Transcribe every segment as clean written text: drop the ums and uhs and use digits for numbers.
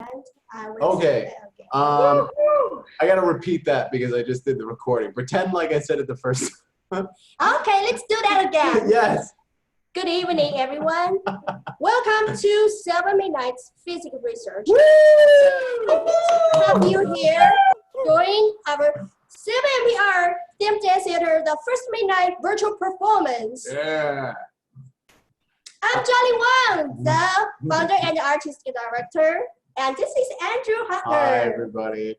Okay. I gotta repeat that because I just did the recording. Pretend like I said it the first time. Okay, let's do that again. Yes. Good evening, everyone. Welcome to 7 Midnight's Physical Research. Have you here during our 7MPR Theme Dance Theater, the first midnight virtual performance. Yeah. I'm Jiali Wang, the founder and artistic director, and this is Andrew Hutner. Hi, everybody.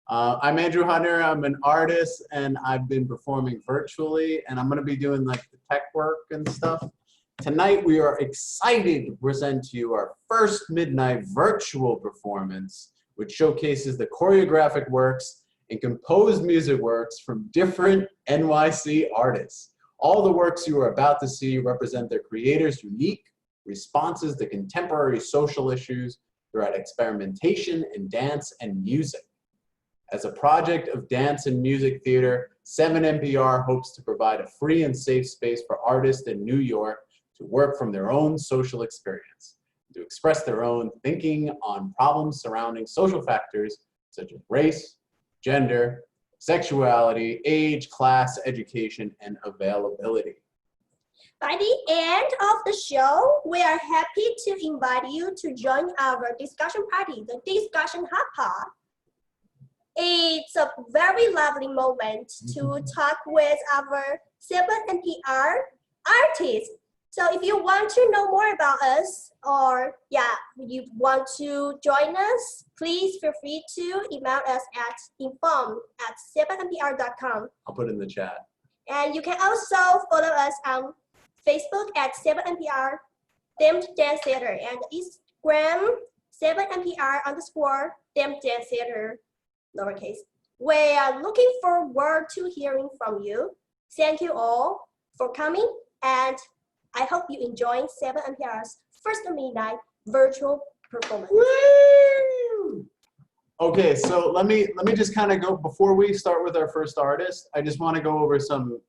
I'm Andrew Hutner. I'm an artist, and I've been performing virtually, and I'm going to be doing like the tech work and stuff. Tonight, we are excited to present to you our first midnight virtual performance, which showcases the choreographic works and composed music works from different NYC artists. All the works you are about to see represent their creators' unique responses to contemporary social issues throughout experimentation in dance and music. As a project of dance and music theater, 7MPR hopes to provide a free and safe space for artists in New York to work from their own social experience, to express their own thinking on problems surrounding social factors such as race, gender, sexuality, age, class, education, and availability. By the end of the show, we are happy to invite you to join our discussion party, the Discussion Hapa. It's a very lovely moment to talk with our 7MPR artists. So if you want to know more about us, or you want to join us, please feel free to email us at inform@7mpr.com. I'll put it in the chat. And you can also follow us on Facebook at 7MPR Themed Dance Theater and Instagram 7MPR_Themed Dance Theater, lowercase. We are looking forward to hearing from you. Thank you all for coming, and I hope you enjoy 7MPR's first midnight virtual performance. Woo! Okay, so let me just kind of go, before we start with our first artist, I just want to go over some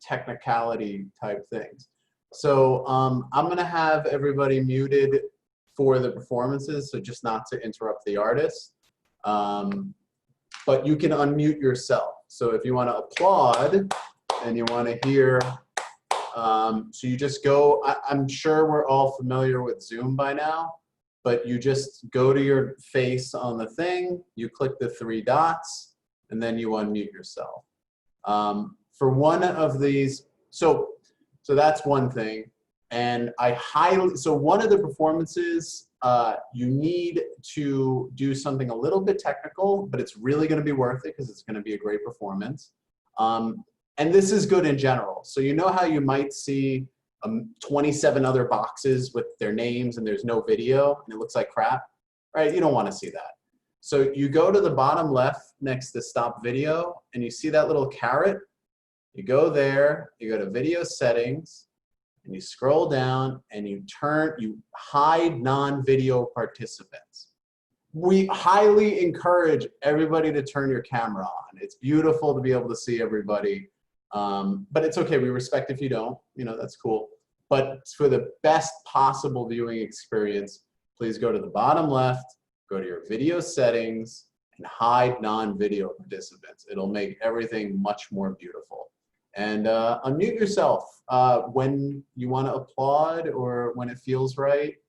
technicality type things. So I'm going to have everybody muted for the performances, so just not to interrupt the artist. But you can unmute yourself. So if you want to applaud and you want to hear, so you just go, I'm sure we're all familiar with Zoom by now, but you just go to your face on the thing, you click the 3 dots, and then you unmute yourself. For one of these, so that's one thing. And so one of the performances, you need to do something a little bit technical, but it's really going to be worth it because it's going to be a great performance. And this is good in general. So you know how you might see 27 other boxes with their names and there's no video and it looks like crap, right? You don't want to see that. So you go to the bottom left next to stop video and you see that little caret. You go there, you go to video settings, and you scroll down and you hide non-video participants. We highly encourage everybody to turn your camera on. It's beautiful to be able to see everybody. But it's okay, we respect if you don't, that's cool. But for the best possible viewing experience, please go to the bottom left, go to your video settings, and hide non-video participants. It'll make everything much more beautiful. And unmute yourself when you want to applaud or when it feels right.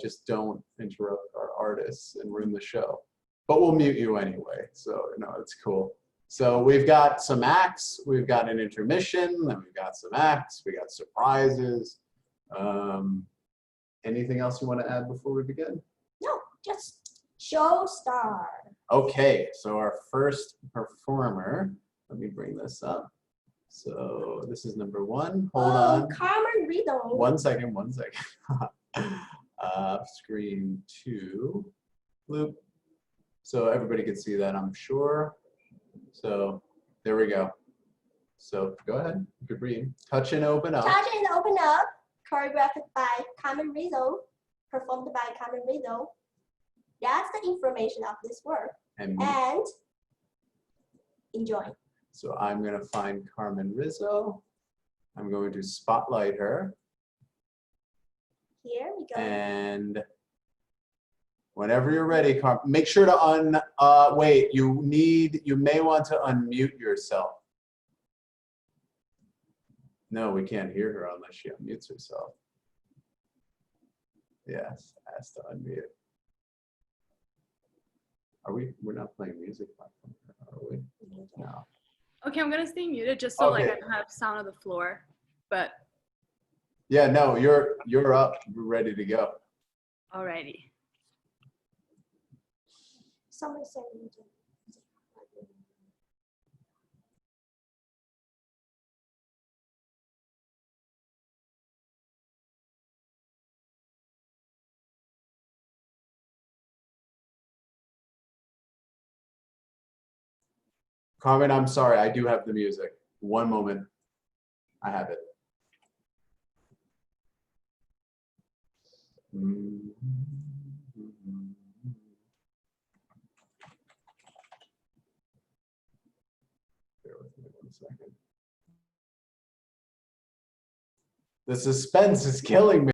Just don't interrupt our artists and ruin the show. But we'll mute you anyway, so it's cool. So we've got some acts, we've got an intermission, then we've got some acts, we got surprises. Anything else you want to add before we begin? No, just show star. Okay, so our first performer, let me bring this up. So this is number 1. Hold on. Carmen Rizzo. One second. Screen 2. Loop. So everybody can see that, I'm sure. So there we go. So go ahead. You could read. Touch and open up. Touch and open up. Choreographed by Carmen Rizzo. Performed by Carmen Rizzo. That's the information of this work. And enjoy. So I'm going to find Carmen Rizzo. I'm going to spotlight her. Here we go. And Whenever you're ready, Carmen. Make sure to wait, you may want to unmute yourself. No, we can't hear her unless she unmutes herself. Yes, has to unmute. We're not playing music, are we? No. Okay, I'm gonna stay muted just so Okay. like I don't have sound on the floor. But Yeah, no, you're up. We're ready to go. alrighty. Someone said Carmen, I'm sorry, I do have the music. One moment. I have it. Bear with me 1 second. The suspense is killing me.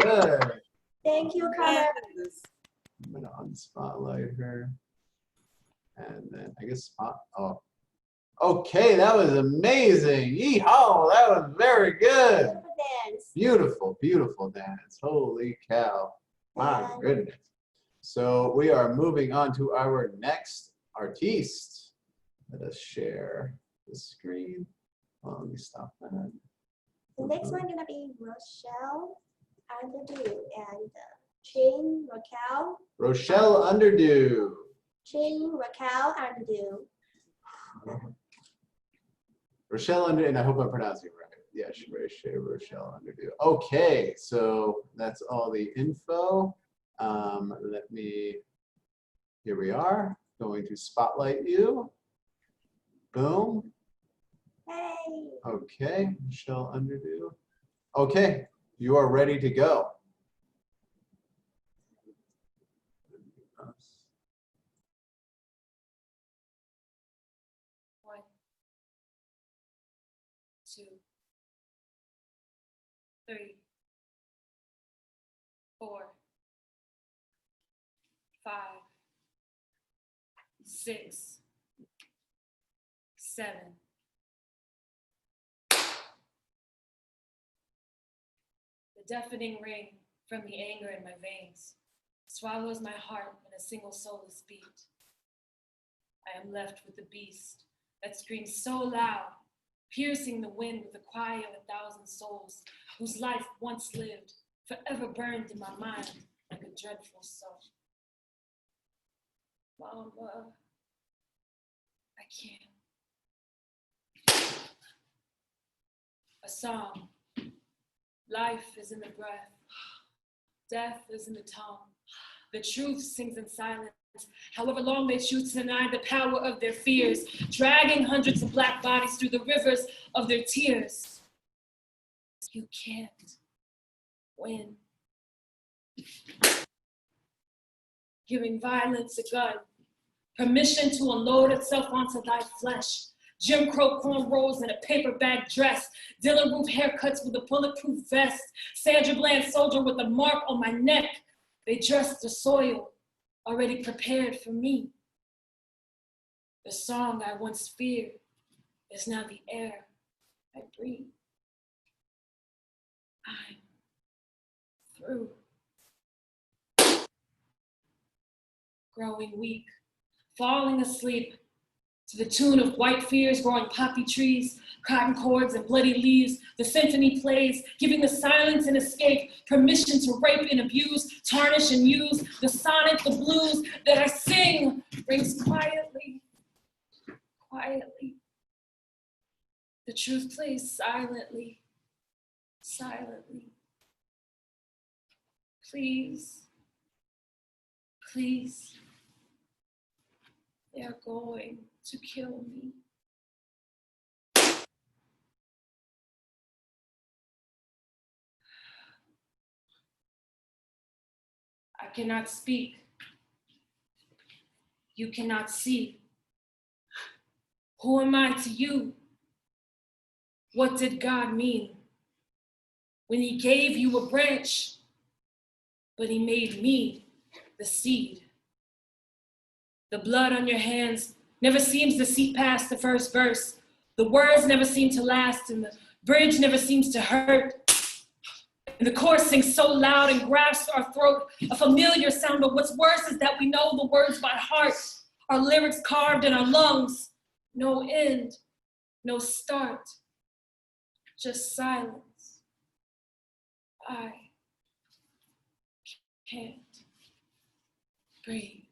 good. Thank you, Carmen. I'm gonna unspotlight her. And then I guess oh. Okay, that was amazing. Yeehaw, that was very good. Beautiful dance. Beautiful, beautiful dance. Holy cow. My And- goodness. So we are moving on to our next artiste. Let us share the screen. Well, let me stop that. The next one gonna be Rochelle, Underdue, and Chang, Raquel. Rochelle Underdue. Chang, Raquel, Underdue. Rochelle Underdue, and I hope I'm pronouncing it right. Yeah, Rochelle Underdue. Okay, so that's all the info. Let me, here we are, going to spotlight you. Boom. Hey. Okay, Rochelle Underdue. Okay, you are ready to go. 1, 2, 3, 4, 5, 6, 7. The deafening ring from the anger in my veins swallows my heart in a single soulless beat. I am left with the beast that screams so loud, piercing the wind with the cry of 1,000 souls, whose life once lived, forever burned in my mind like a dreadful soul. Mama, I can't. A song. Life is in the breath. Death is in the tongue. The truth sings in silence, however long they choose to deny the power of their fears, dragging hundreds of black bodies through the rivers of their tears. You can't win. Giving violence a gun, permission to unload itself onto thy flesh. Jim Crow cornrows and a paper bag dress, Dylan Roof haircuts with a bulletproof vest, Sandra Bland soldier with a mark on my neck. They dressed the soil, already prepared for me. The song I once feared is now the air I breathe. I'm through. Growing weak, falling asleep, to the tune of white fears growing poppy trees, cotton cords and bloody leaves, the symphony plays, giving the silence an escape, permission to rape and abuse, tarnish and use, the sonnet, the blues that I sing rings quietly, quietly. The truth plays silently, silently. Please, please, they are going to kill me. I cannot speak. You cannot see. Who am I to you? What did God mean when he gave you a branch, but he made me the seed? The blood on your hands never seems to seep past the first verse. The words never seem to last, and the bridge never seems to hurt. And the chorus sings so loud and grasps our throat, a familiar sound, but what's worse is that we know the words by heart, our lyrics carved in our lungs. No end, no start, just silence. I can't breathe.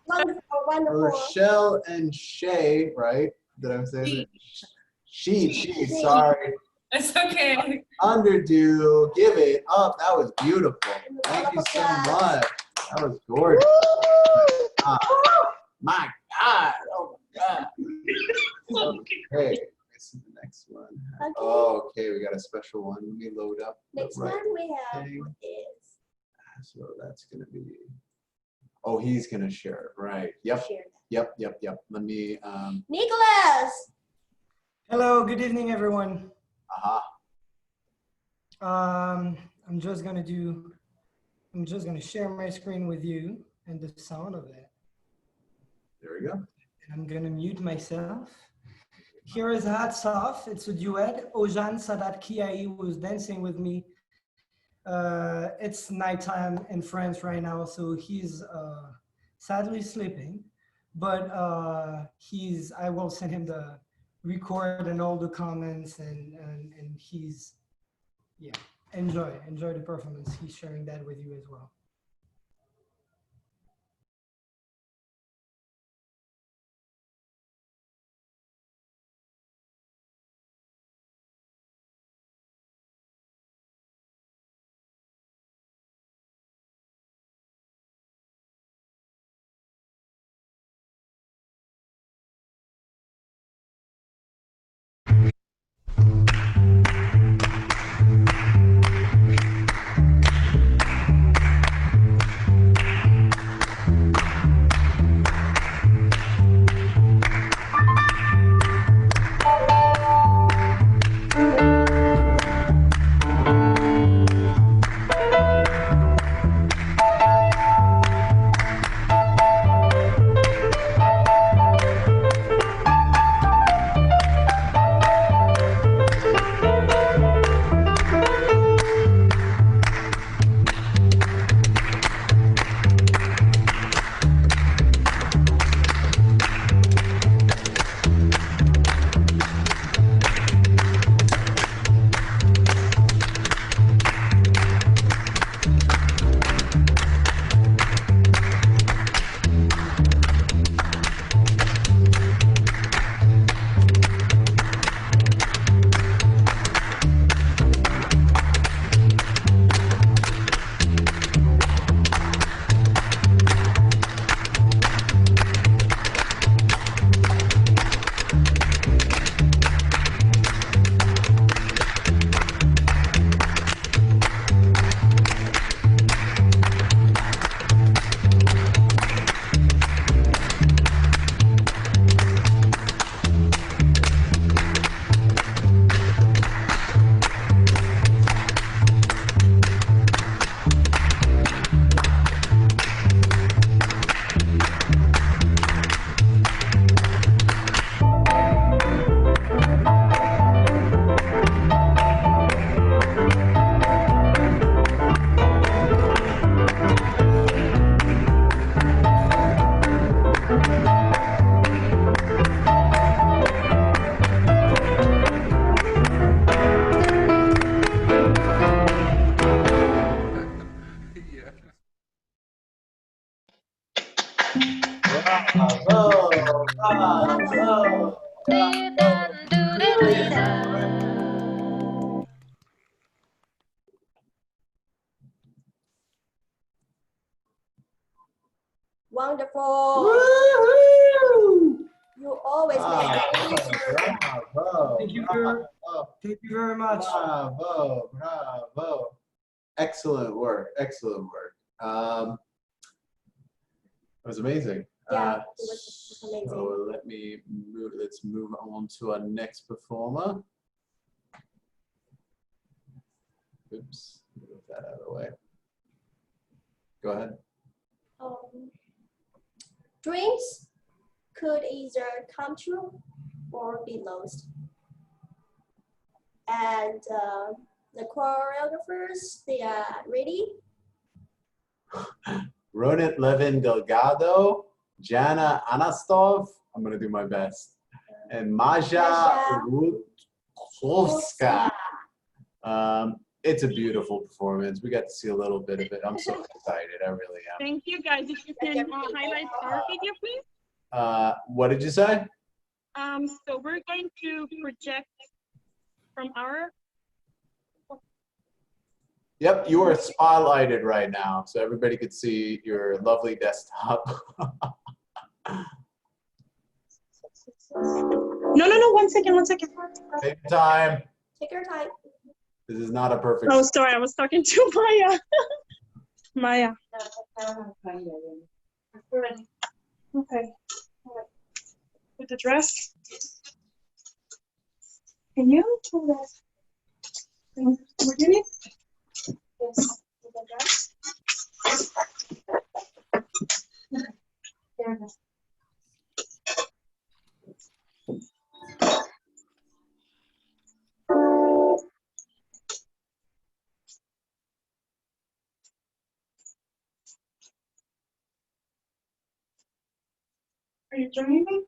Wonderful, wonderful. Rochelle and Shay, right? Did I say that? She, sorry. It's okay. Underdue, give it up. That was beautiful. Thank you so much. That was gorgeous. My God. Oh my God. Okay, next one. Okay. Oh, okay, we got a special one. Let me load up. the Next right one we have thing. is So that's gonna be. Oh, he's gonna share. Right. Yep. share. Yep. Let me. Nicolas. Hello, good evening, everyone. Aha. I'm just gonna share my screen with you and the sound of it. There we go. And I'm gonna mute myself. Here is Hats Off. It's a duet. Ojan, Sadat, Kyaee was dancing with me. It's nighttime in France right now, so he's sadly sleeping. But I will send him the record and all the comments, and he's, yeah, enjoy the performance. He's sharing that with you as well. Wonderful. Woo-hoo! You always make it. Bravo. Thank you very much. Bravo. Excellent work. It was amazing. Yeah, it was amazing. So let's move on to our next performer. Oops, move that out of the way. Go ahead. Dreams could either come true or be lost. And the choreographers, they are ready. Ronit, Levin, Delgado, Jana, Astanov. I'm gonna do my best. And Maija, Rutkovska. It's a beautiful performance. We got to see a little bit of it. I'm so excited. I really am. Thank you, guys. If you can highlight our video, please. What did you say? So we're going to project from our. Yep, you are spotlighted right now, so everybody could see your lovely desktop. No, 1 second, 1 second. Take your time. Take your time. This is not a perfect. Oh, sorry, I was talking to Maija. Maija. Okay. With the dress. Can you do that? What do you need? Yes, with the dress. There it is. Are you joining me?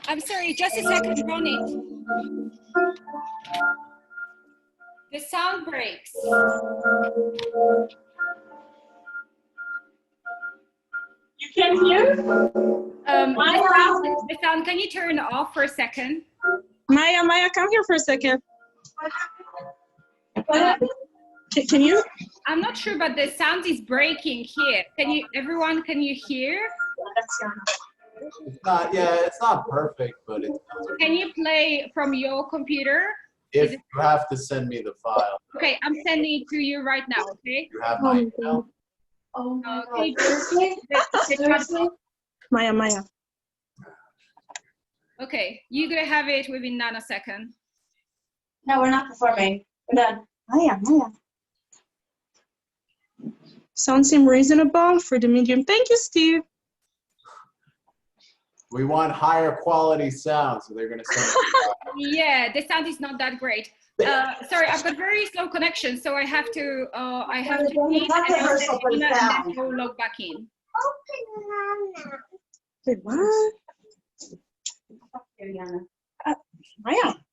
I'm sorry, just a second, Ronit. The sound breaks. You can hear? The sound, can you turn it off for a second? Maija, come here for a second. Can you? I'm not sure, but the sound is breaking here. Everyone, can you hear? It's not. Yeah, it's not perfect, but it sounds okay. Can you play from your computer? If you have to send me the file. Okay, I'm sending it to you right now, okay? You have my email. Oh my Okay. God. Seriously? Maija. Okay, you're gonna have it within nanosecond. No, we're not performing. We're done. Maija. Sound seem reasonable for the medium. Thank you, Steve. We want higher quality sound, so they're gonna send. Yeah, the sound is not that great. Sorry, I've got very slow connection, so I have to leave and then go log back in. Wait, what? Here, Jana. Maija.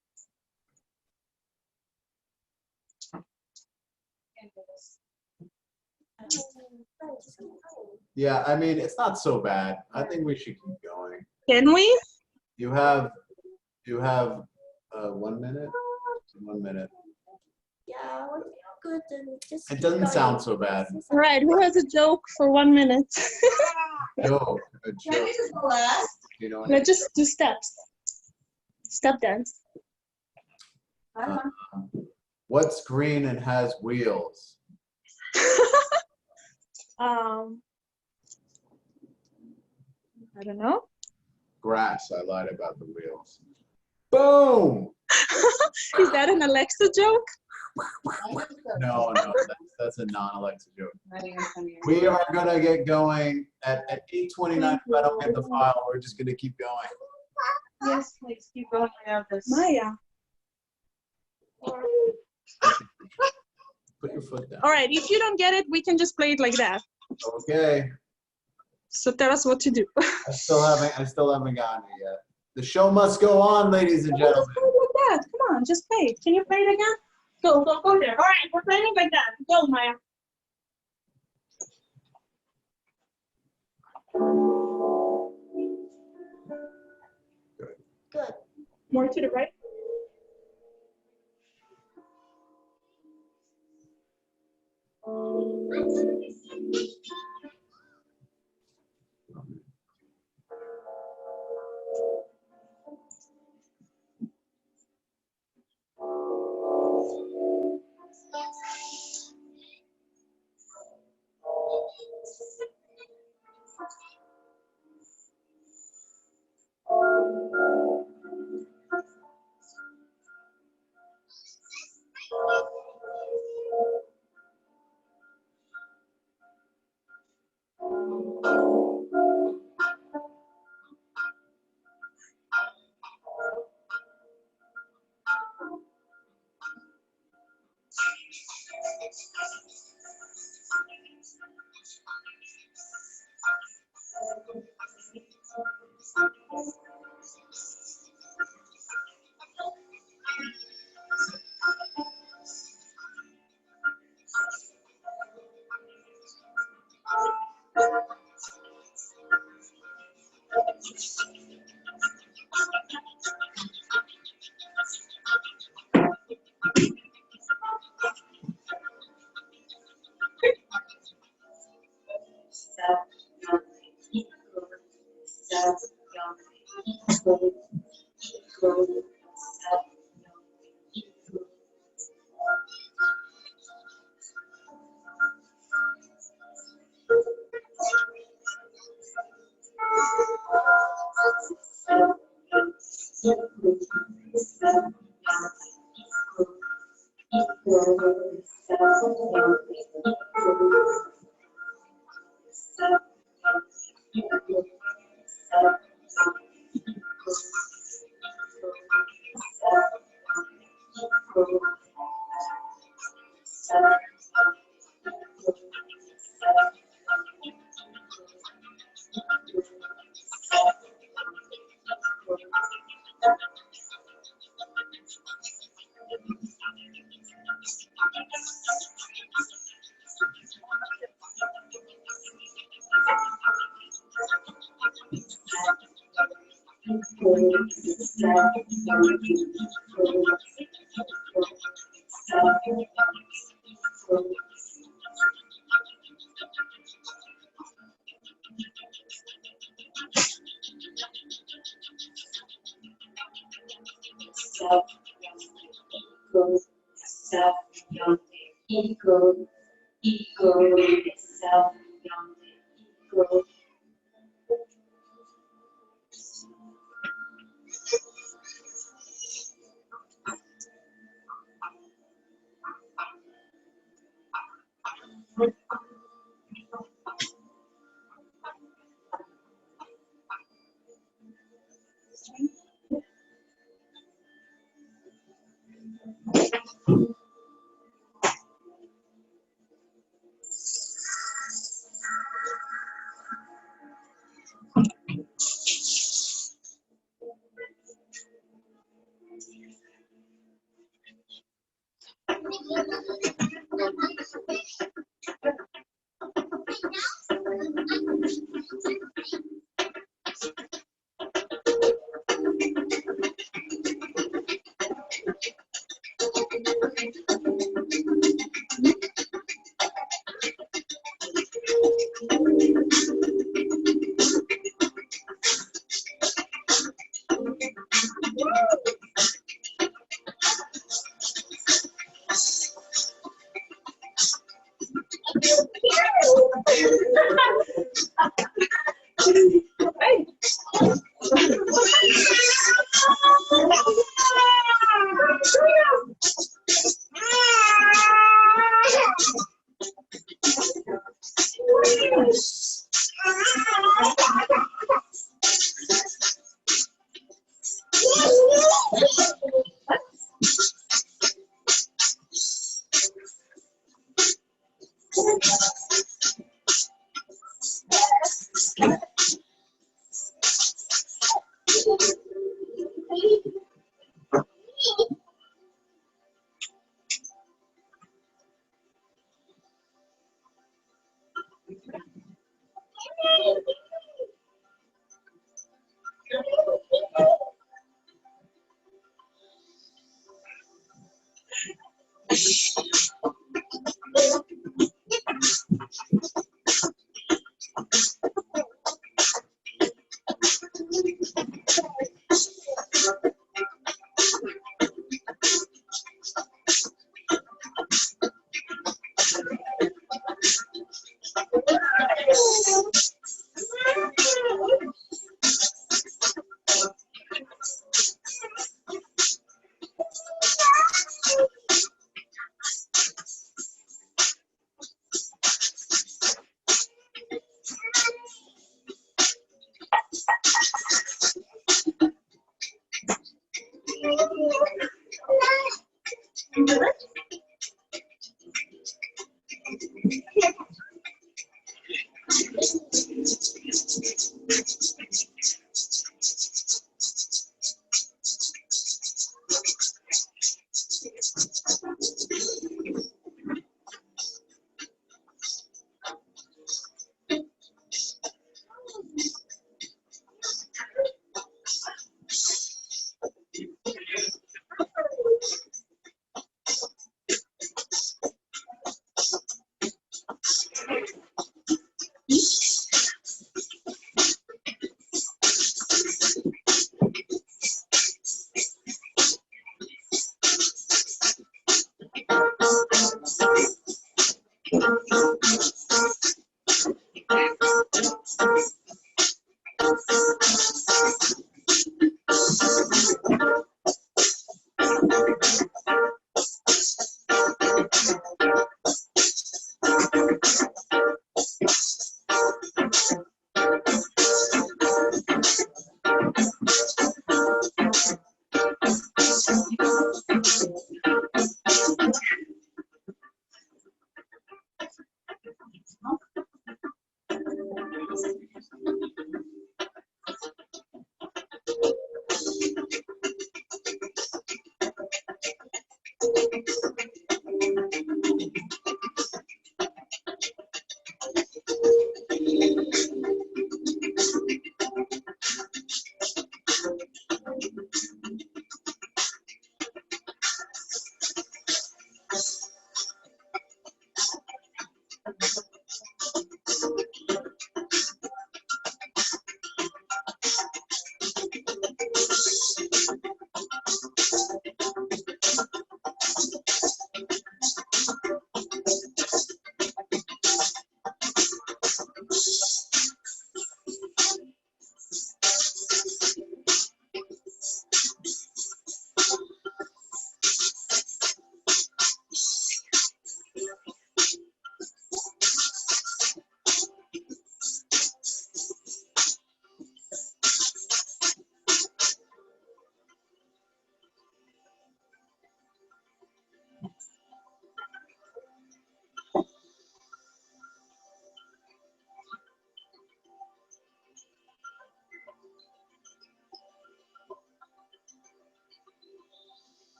Yeah, I mean it's not so bad. I think we should keep going. Can we? You have 1 minute. 1 minute. Yeah, we're good. And just It keep doesn't going. sound so bad. All right, who has a joke for 1 minute? Joke, a joke. You know. No, just do steps. Step dance. What's green and has wheels? I don't know. Grass. I lied about the wheels. Boom. Is that an Alexa joke? No, that's a non-Alexa joke. We are gonna get going at 8:29. If I don't get the file, we're just gonna keep going. Yes, please keep going. I have this. Maija. Put your foot down. All right, if you don't get it, we can just play it like that. Okay. So tell us what to do. I still haven't gotten it yet. The show must go on, ladies and gentlemen. Just play it like that. Come on, just play it. Can you play it again? Go there. All right, we're playing it like that. Go, Maija. Good. More to the right.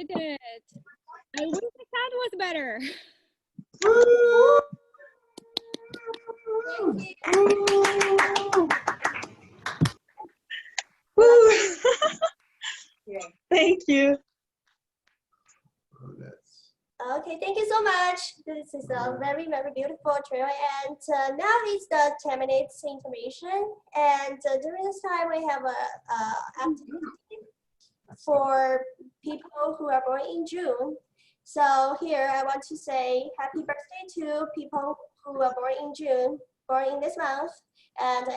did it. I wish the sound was better. Thank you. Okay, thank you so much. This is a very, very beautiful trail. And now it's the 10 minutes intermission. And during this time, we have a activity for people who are born in June. So here I want to say happy birthday to people who are born in June, born in this month. And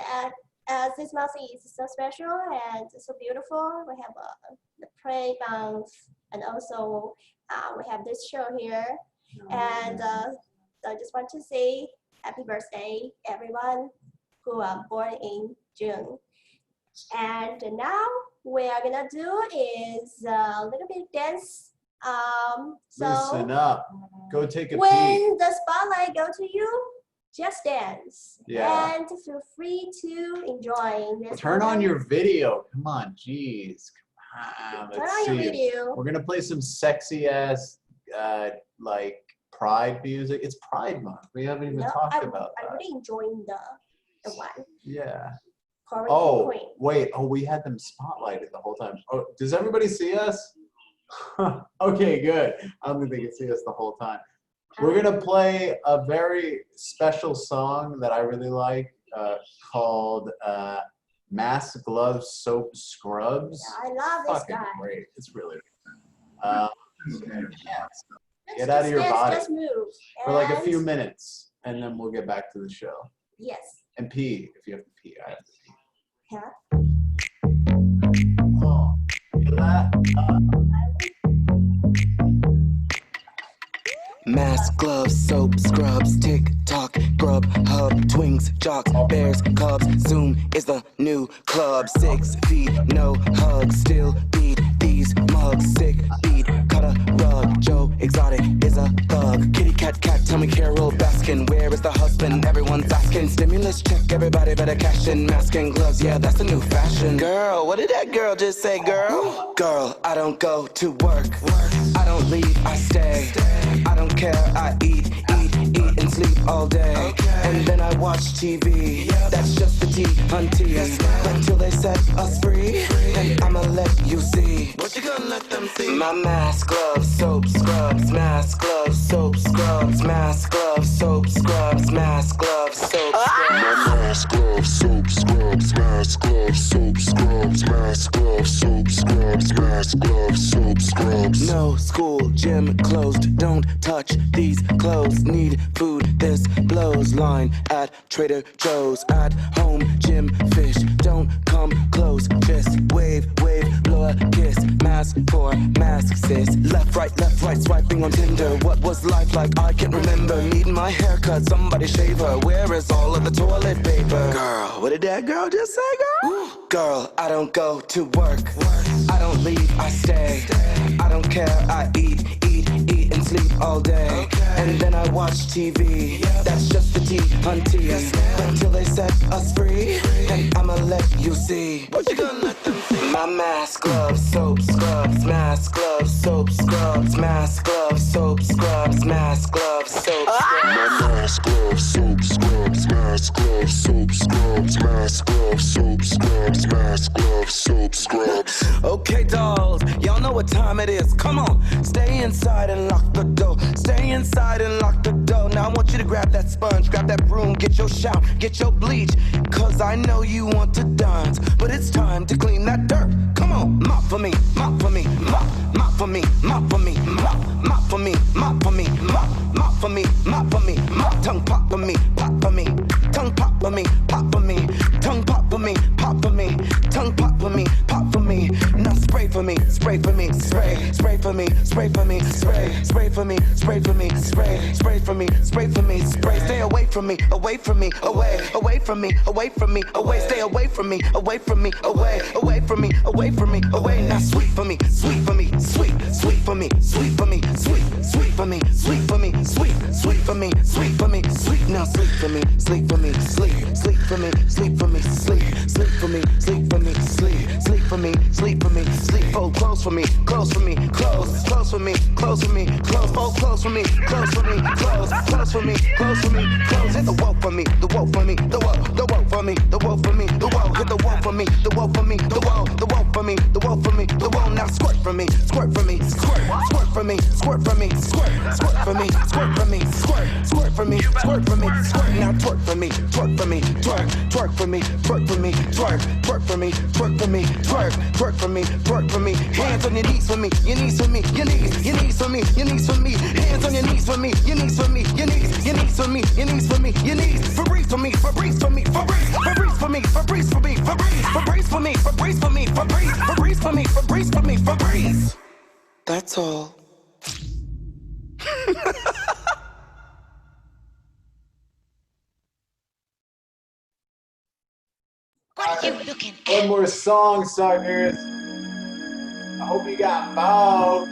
as this month is so special and so beautiful, we have the pray month, and also we have this show here. And so I just want to say happy birthday, everyone who are born in June. And now we are gonna do is a little bit dance. Listen up. Go take a peek. When the spotlight go to you, just dance. Yeah. And feel free to enjoy this. Turn on moment. your video. Come on, jeez. Come on. Turn Let's on your see. video. We're gonna play some sexy ass like Pride music. It's Pride Month. We haven't even talked about I'm that. really enjoying the one. Yeah. Korean Oh, Queen. wait. Oh, we had them spotlighted the whole time. Oh, does everybody see us? Okay, good. I don't think they can see us the whole time. We're gonna play a very special song that I really like called Mask, Gloves, Soap, Scrubs. Yeah, I love this Fucking guy. great. It's really yeah, so Let's get out of your just dance, body just move. for like a And- few minutes, and then we'll get back to the show. Yes. And pee if you have to pee. I have to pee. Yeah. Oh, feel that? Mask, gloves, soap, scrubs, TikTok, Grub, Hub, Twinks, Jocks, Bears, Cubs, Zoom is the new club. 6 feet, no hugs, still beat these mugs. Sick beat, cut a rug. Joe Exotic is a thug. Kitty cat, tell me Carol Baskin, where is the husband? Everyone's asking. Stimulus check, everybody better cash in. Mask and gloves, yeah, that's the new fashion. Girl, what did that girl just say, girl? Girl, I don't go to work. I don't leave, I stay. I don't care, I eat and sleep all day. And then I watch TV. That's just the tea, hunty. Until they set us free. And I'ma let you see. What you gonna let them see? My mask, gloves, soap, scrubs. Mask, gloves, soap, scrubs. Mask, gloves, soap, scrubs. Mask, gloves, soap, scrubs. My mask, gloves, soap, scrubs. Mask, gloves, soap, scrubs. Mask, gloves, soap, scrubs. Mask, gloves, soap, scrubs. No school, gym closed. Don't touch these clothes. Need food, this blows. Line at Trader Joe's. At home, gym, fish. Don't come close. Just wave, blow a kiss. Mask for mask, sis. Left, right, swiping on Tinder. What was life like? I can't remember. Needing my haircut, somebody shave her. Where is all of the toilet paper? Girl, what did that girl just say, girl? Girl, I don't go to work. I don't leave, I stay. I don't care, I eat and sleep all day. And then I watch TV. That's just the tea, hunty. Until they set us free. And I'ma let you see. What you gonna let them see? My mask, gloves, soap, scrubs. Mask, gloves, soap, scrubs. Mask, gloves, soap, scrubs. Mask, gloves, soap, scrubs. My mask, gloves, soap, scrubs. Mask, gloves, soap, scrubs. Mask, gloves, soap, scrubs. Mask, gloves, soap, scrubs. Okay, dolls, y'all know what time it is. Come on, stay inside and lock the door. Stay inside and lock the door. Now I want you to grab that sponge, grab that broom, get your shout, get your bleach. Cause I know you want to dance, but it's time to clean that dirt. Come on, mop for me, mop for me, mop for me, mop for me, mop for me, mop for me, mop for me, mop for me, mop. Tongue pop for me, pop for me, tongue pop for me, pop for me, tongue pop for me, pop for me, tongue pop for me, pop for me. Now spray for me, spray for me, spray for me, spray for me, spray for me, spray for me, spray for me, spray for me, spray. Stay away from me, away from me, away from me, away from me, away. Stay away from me, away from me, away from me, away from me, away. Now sweet for me, sweet for me, sweet for me, sweet for me, sweet for me, sweet for me, sweet for me, sweet for me, sweet. Now sleep for me, sleep for me, sleep for me, sleep for me, sleep for me, sleep for me, sleep for me, sleep for me, sleep. Oh, close for me, close for me, close close for me, close for me, close. Hit the wall for me, the wall for me, the wall for me, the wall for me, the wall. Hit the wall for me, the wall for me, the wall for me, the wall for me, the wall. Now squirt for me, squirt for me, squirt, squirt for me, squirt for me, squirt, squirt for me, squirt for me, squirt, squirt for me, squirt for me, squirt. Now twerk for me, twerk for me, twerk, twerk for me, twerk for me, twerk, twerk for me, twerk for me, twerk, twerk for me, twerk for me. Hands on your knees for me, your knees for me, your knees for me, your knees for me. Hands on your knees for me, your knees for me, your knees for me, your knees for me, your knees. Fabrice for me, Fabrice for me, Fabrice for me, Fabrice for me, Fabrice for me, Fabrice for me, Fabrice for me, Fabrice for me, Fabrice. That's all. What are you looking at? One more song, suckers. I hope you got bow.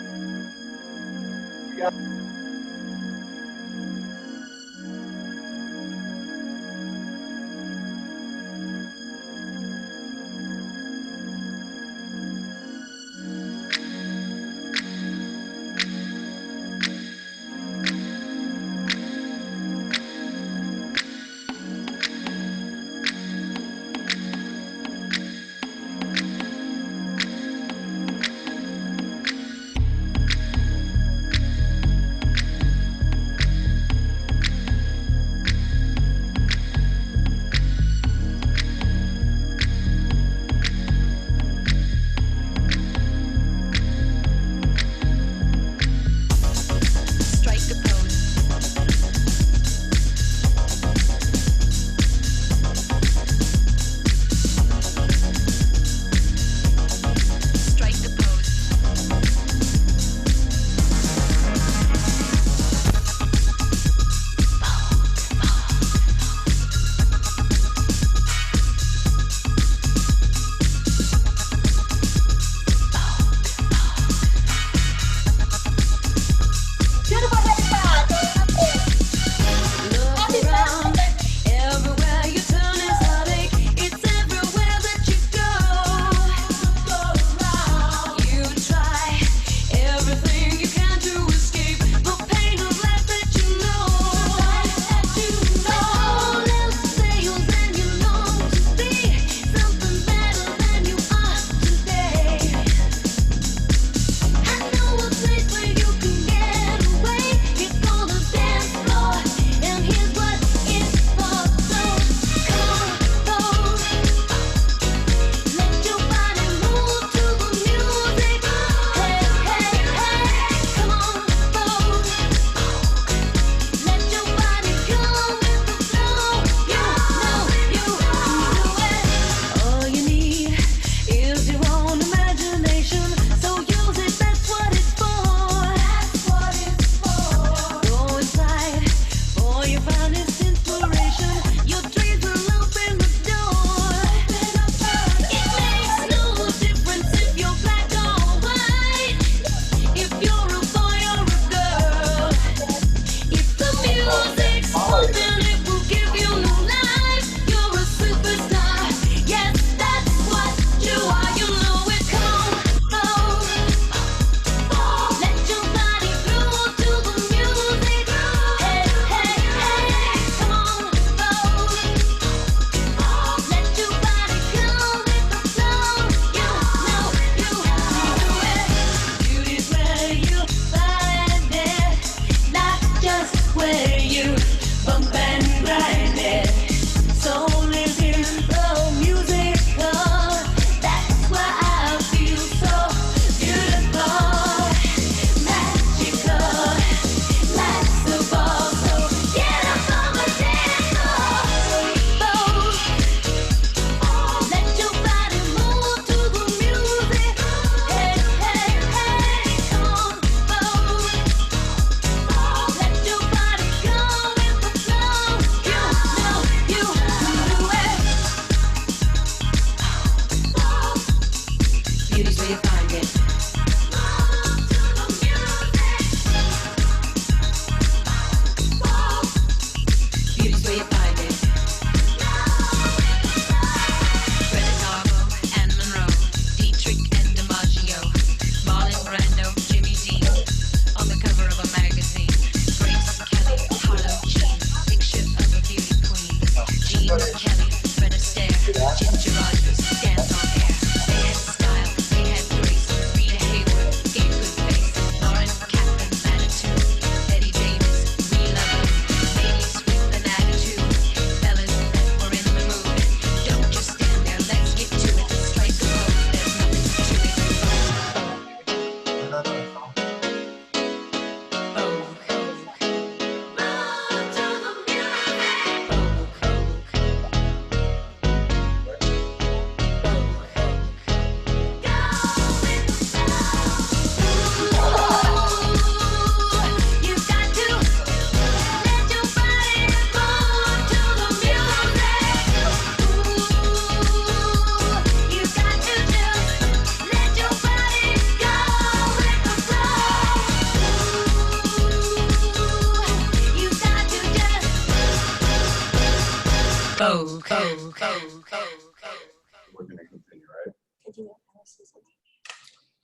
Ginger Rogers, dance on air. They had style, they had grace. Rita Hayworth gave good face. Lauren Kaplan, Manitou. Eddie Davis, we love it. Ladies with an attitude. Fellas, we're in the mood. Don't just stand there, let's get to it. Strike the road, there's nothing to it. We're gonna continue, right? Continue.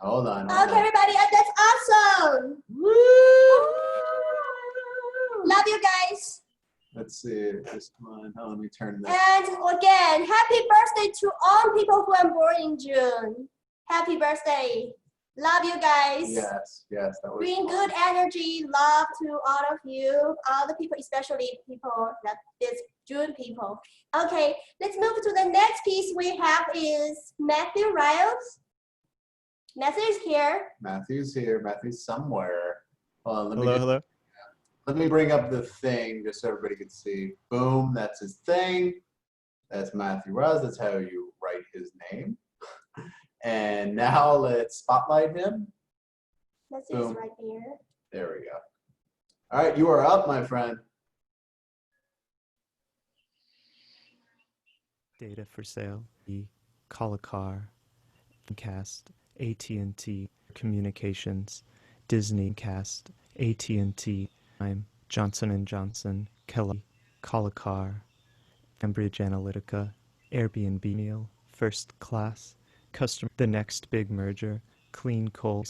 Hold on. Okay, everybody, that's awesome. Love you guys. Let's see. Just come on. Oh, let me turn this. And again, happy birthday to all people who are born in June. Happy birthday. Love you guys. Yes, yes, that was Bring fun. good energy, love to all of you, all the people, especially people that is June people. Okay, let's move to the next piece we have is Matthew Ryals. Matthew is here. Matthew's here. Matthew's somewhere. Hold on, Hello. let me bring up the thing just so everybody can see. Boom, that's his thing. That's Matthew Ruz. That's how you write his name. And now let's spotlight him. Matthew is Boom. right here. There we go. All right, you are up, my friend. Data for sale. Call a car. Cast. AT&T. Communications. Disney Cast. AT&T. I'm Johnson & Johnson. Kelly. Call a car. Cambridge Analytica. Airbnb meal. First class. Customer. The next big merger. Clean coal.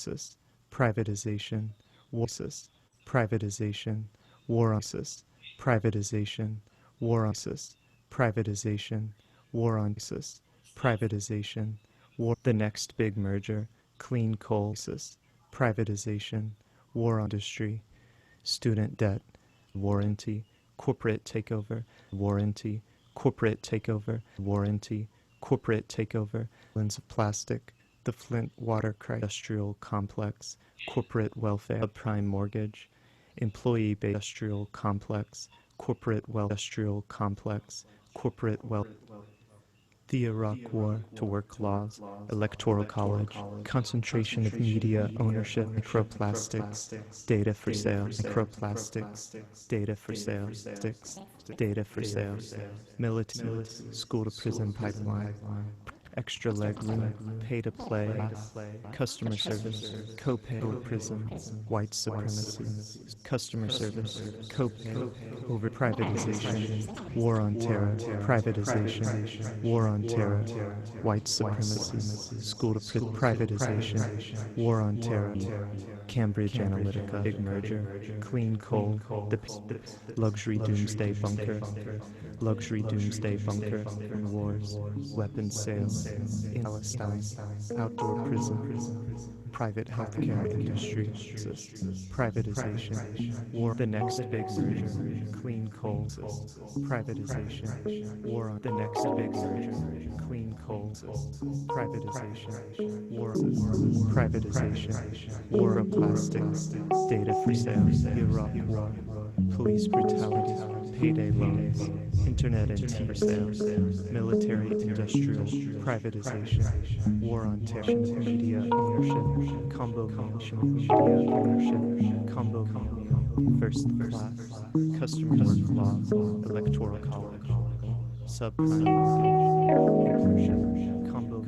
Privatization. Warsis. Privatization. War on ISIS. Privatization. War on ISIS. Privatization. War on ISIS. Privatization. War. The next big merger. Clean coal. ISIS. Privatization. War on industry. Student debt. Warranty. Corporate takeover. Warranty. Corporate takeover. Warranty. Corporate takeover. Lens of plastic. The Flint Water Industrial Complex. Corporate welfare. Subprime mortgage. Employee based industrial complex. Corporate industrial complex. Corporate wealth. The Iraq War, to work laws, electoral college, concentration of media ownership, microplastics, data for sale, microplastics, data for sale, data for sale, military, school to prison pipeline, extra leg room, pay to play, customer service, co-pay or prison, white supremacy, customer service, co-pay, over privatization, war on terror, privatization, war on terror, white supremacy, school to prison, privatization, war on terror, Cambridge Analytica, big merger, clean coal, the luxury doomsday bunker, luxury doomsday bunker, wars, weapons sales, in Palestine, outdoor prison, private healthcare industry, privatization, war, the next big merger, clean coal, privatization, war on the next big merger, clean coal, privatization, war, privatization, war on plastics, data for sale, Iraq war, police brutality, payday loans, internet and TV sales, military industrial privatization, war on terror, media ownership, combo mention, media ownership, combo first class, customer work laws, electoral college, subprime mortgage, combo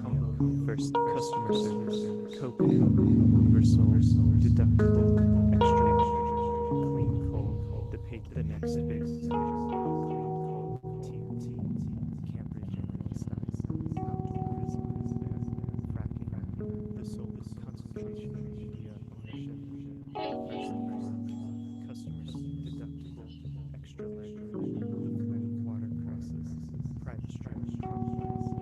first customer service, copay, universal, deductible, extra, clean coal, the pay the next big clean coal, TNT, Cambridge Analytica, outdoor prisons, fracking, the solar concentration of media ownership, customers, deductible, extra leg, the Flint water crisis, private structure complex,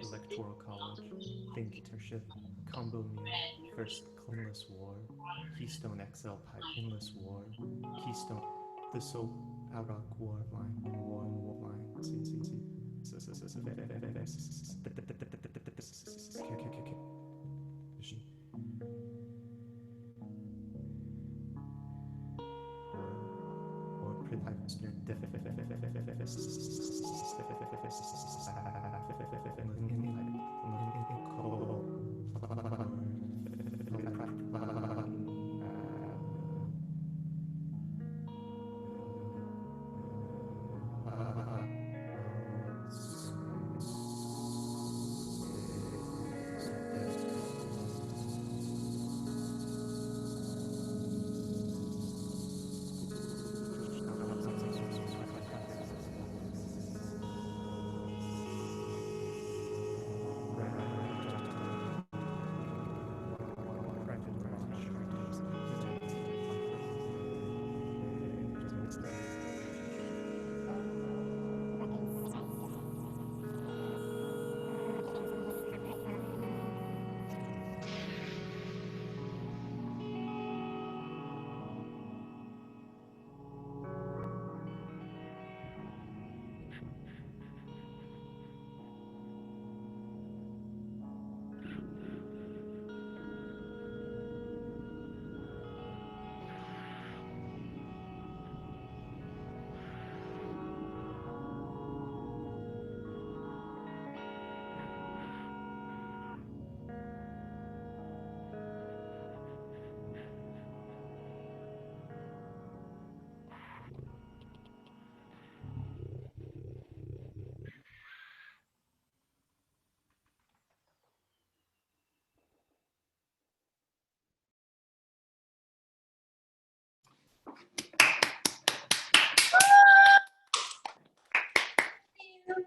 Electoral College, Think Internship, Combo Meal, First Endless War, Keystone XL Pipe, Endless War, Keystone, The Soap, Outrock War Line, War Line,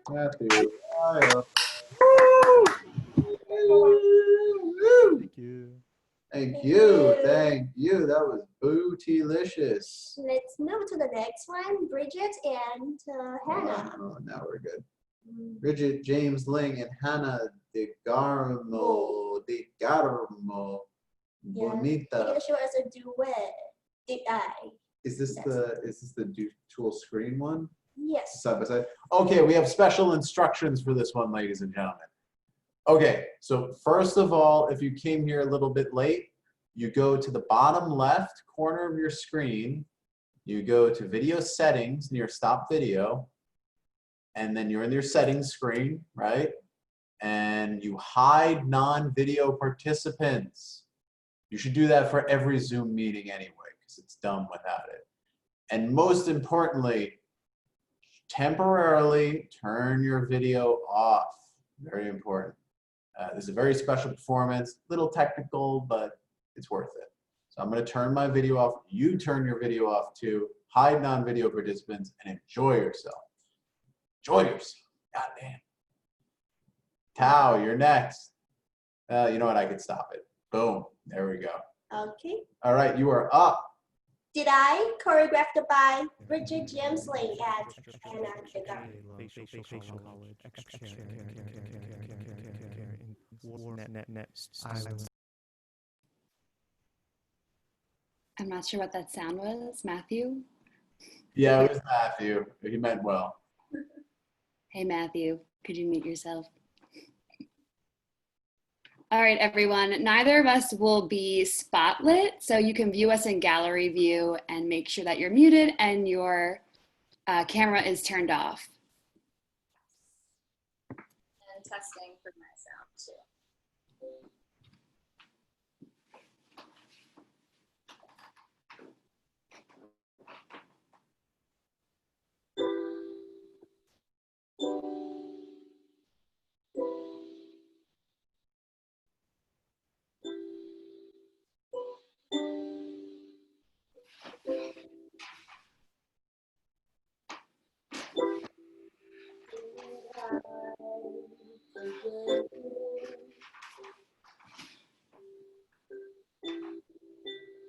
Matthew. Fire. Thank you. Thank you. Thank you. That was bootylicious. Let's move to the next one. Bridget and Hannah. Oh, now we're good. Bridget, James, Ling, and Hannah DeGarmo. DeGarmo. Yeah. Bonita. You're gonna show us a duet. Did I? Is this the dual screen one? Yes. Side by side. Okay, we have special instructions for this one, ladies and gentlemen. Okay, so first of all, if you came here a little bit late, you go to the bottom left corner of your screen, you go to video settings near stop video, and then you're in your settings screen, right? And you hide non-video participants. You should do that for every Zoom meeting anyway, because it's dumb without it. And most importantly, temporarily turn your video off. Very important. This is a very special performance, little technical, but it's worth it. So I'm going to turn my video off. You turn your video off too. Hide non-video participants and enjoy yourself. Enjoy yourself. God damn. Tao, you're next. You know what? I could stop it. Boom. There we go. Okay. All right, you are up. Did I choreographed by Bridget, James, Ling, and Hannah DeGarmo? I'm not sure what that sound was. Matthew? Yeah, it was Matthew. He meant well. Hey, Matthew, could you mute yourself? All right, everyone, neither of us will be spotlit, so you can view us in gallery view and make sure that you're muted and your camera is turned off. And testing for my sound too.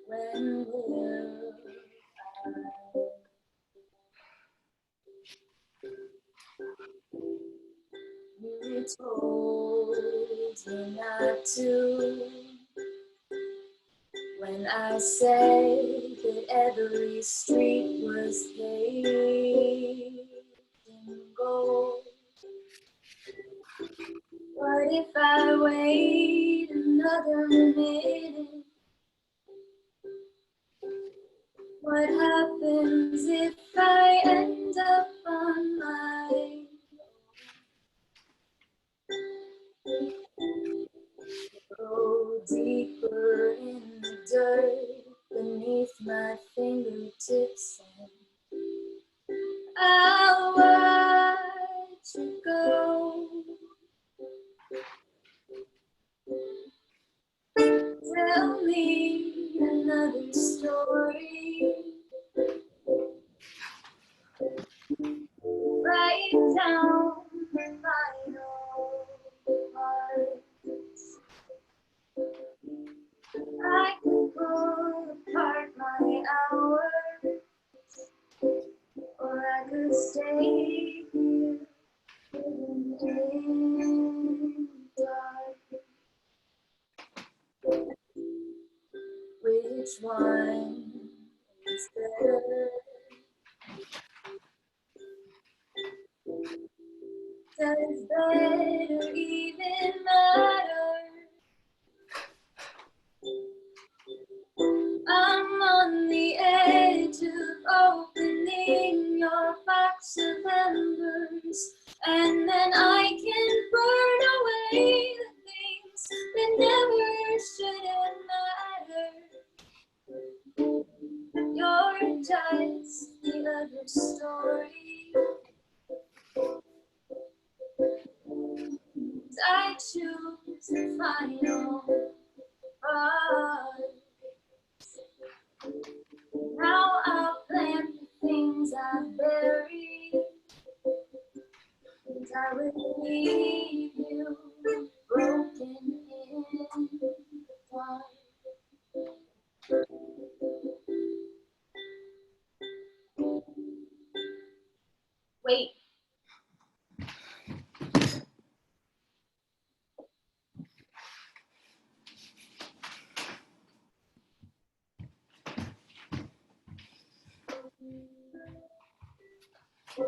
When will you told me not to? When I said that every street was paved in gold. What if I wait another minute? What happens if I end up on my own? Go deeper in the dirt beneath my fingertips, and I'll watch you go. Tell me another story. Write down my own parts. I could pull apart my hours, or I could stay here in the dark. Which one is better? Does better even matter? I'm on the edge of opening your box of embers, and then I can burn away the things that never should have mattered. You're just the other story. I choose the final part. Now I'll plant the things I've buried. There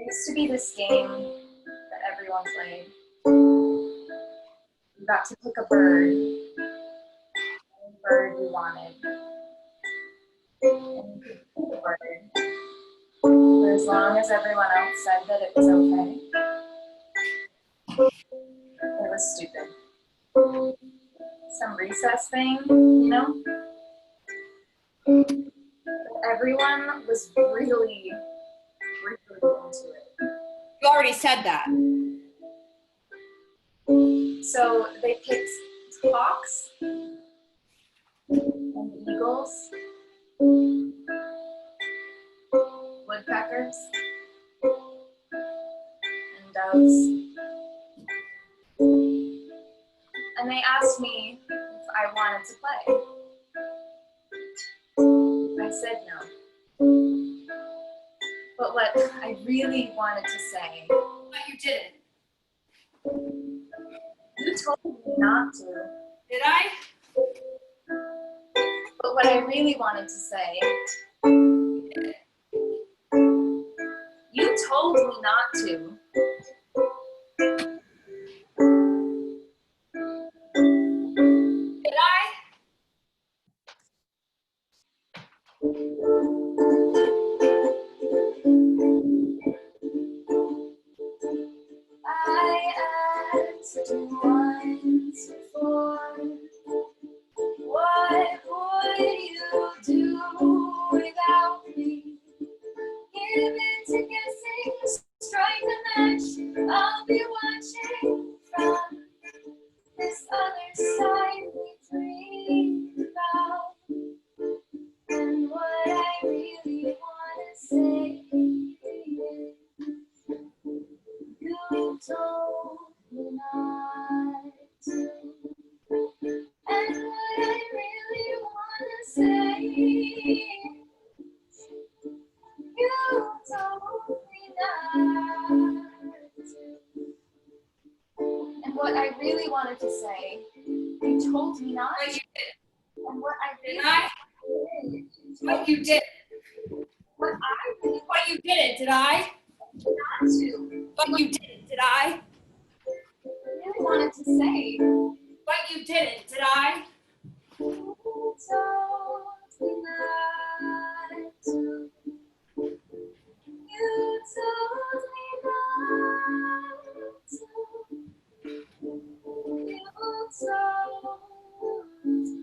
used to be this game that everyone played. You got to pick a bird, any bird you wanted. And you could pick a bird. But as long as everyone else said that it was okay, it was stupid. Some recess thing, you know? But everyone was really into it. You already said that. So they picked hawks and eagles, woodpeckers, and doves. And they asked me if I wanted to play. I said no. But what I really wanted to say, But you didn't. you told me not to. Did I? But what I really wanted to say, you told me not to. Did I? I asked you once before, what would you do without me? Give it to guessing, strike the match. I'll be watching from this other side we dreamed about. And what I really want to say is, you told me not to. And what I really want to say is, you told me not to. And what I really wanted to say, you told me not But to. you did. And what I really Did I? But you did. what I really But you didn't, did I? not to. But you didn't, did I? Really wanted to say. But you didn't, did I? You told me not to. You told me not to. You told me.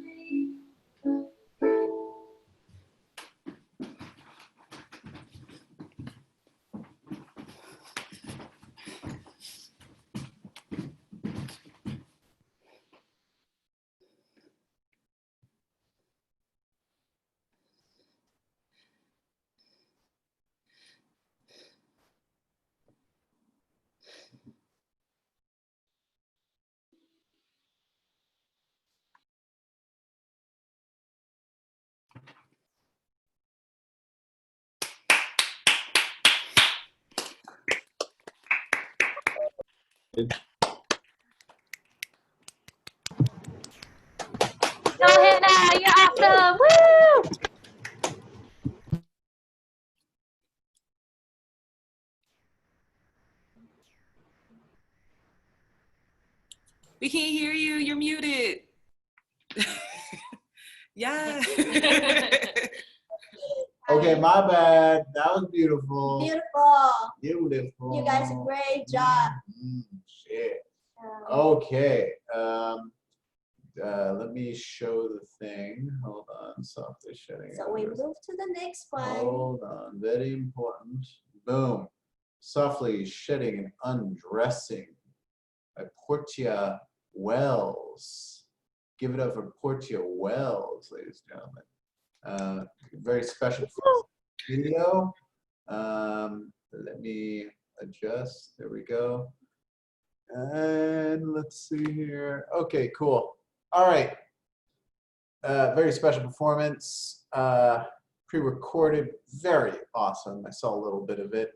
Go ahead now, you're awesome. Woo! We can't hear you. You're muted. Yeah. Okay, my bad. That was beautiful. Beautiful. Beautiful. You guys, great job. Shit. Okay. Let me show the thing. Hold on. Softly shedding. So we move to the next one. Hold on. Very important. Boom. Softly shedding and undressing by Portia Wells. Give it up for Portia Wells, ladies and gentlemen. Very special video. Let me adjust. There we go. And let's see here. Okay, cool. All right. Very special performance. Pre-recorded. Very awesome. I saw a little bit of it.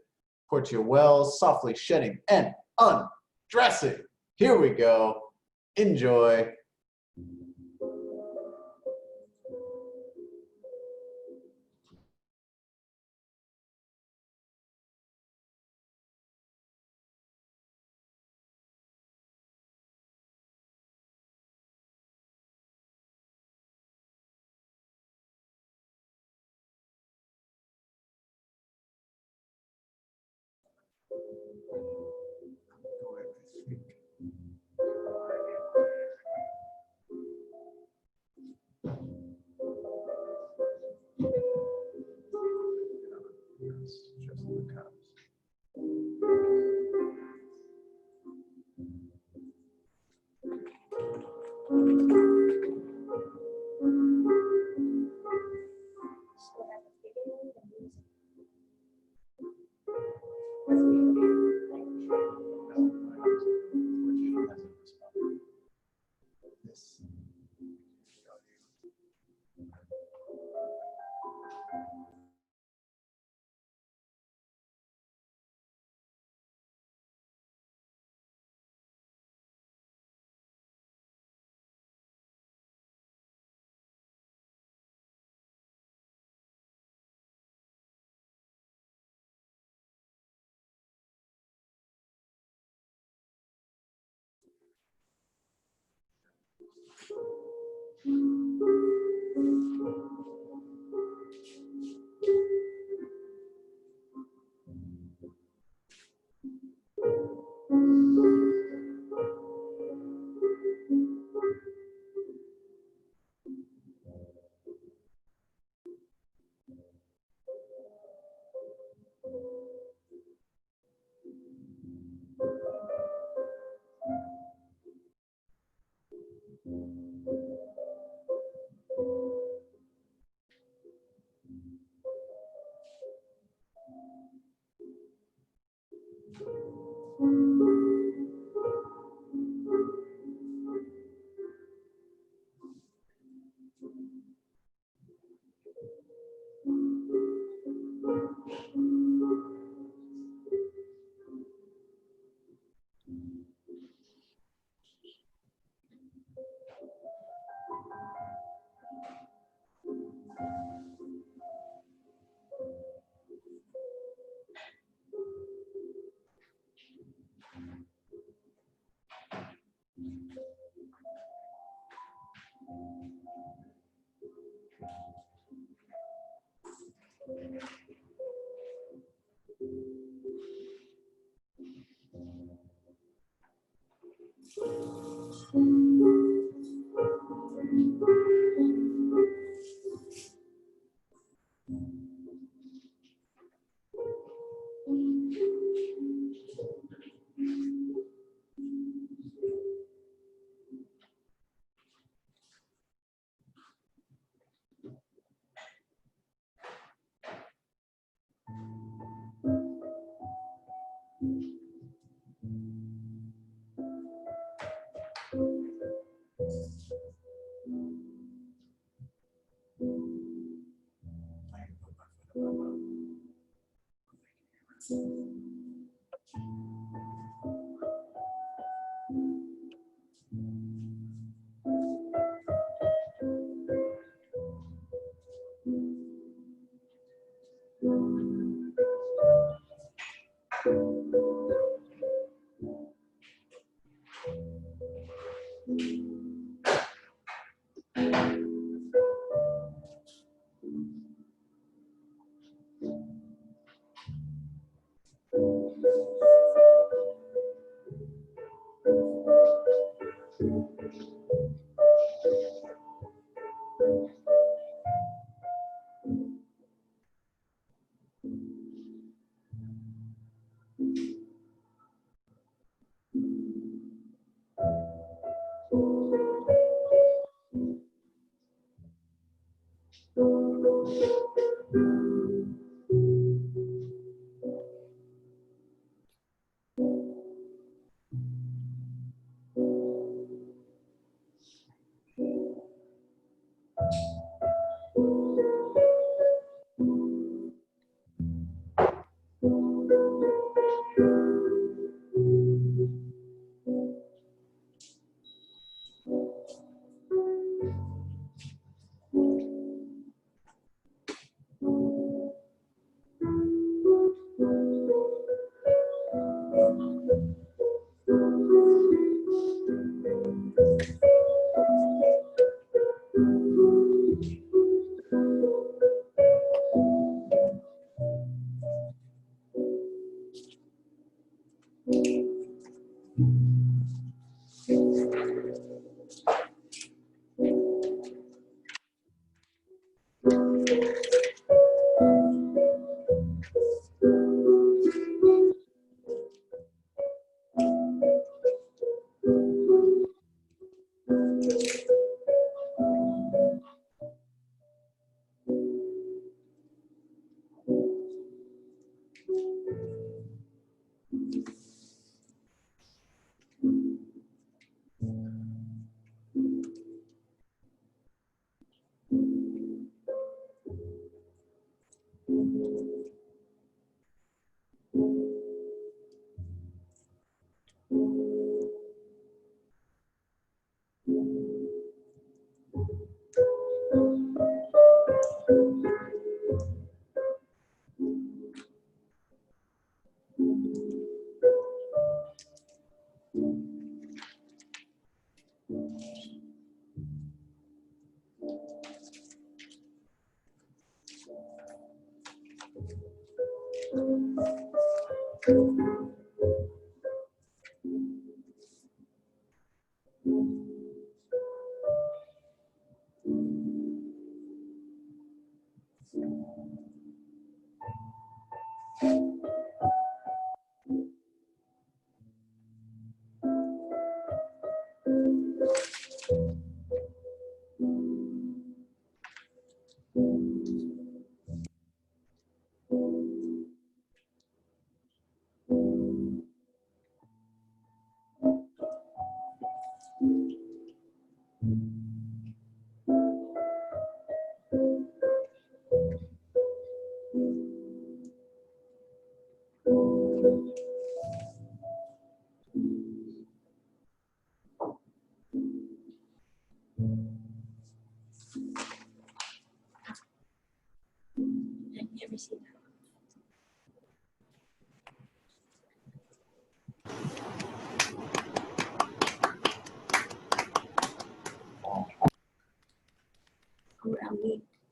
Portia Wells, softly shedding and undressing. Here we go. Enjoy.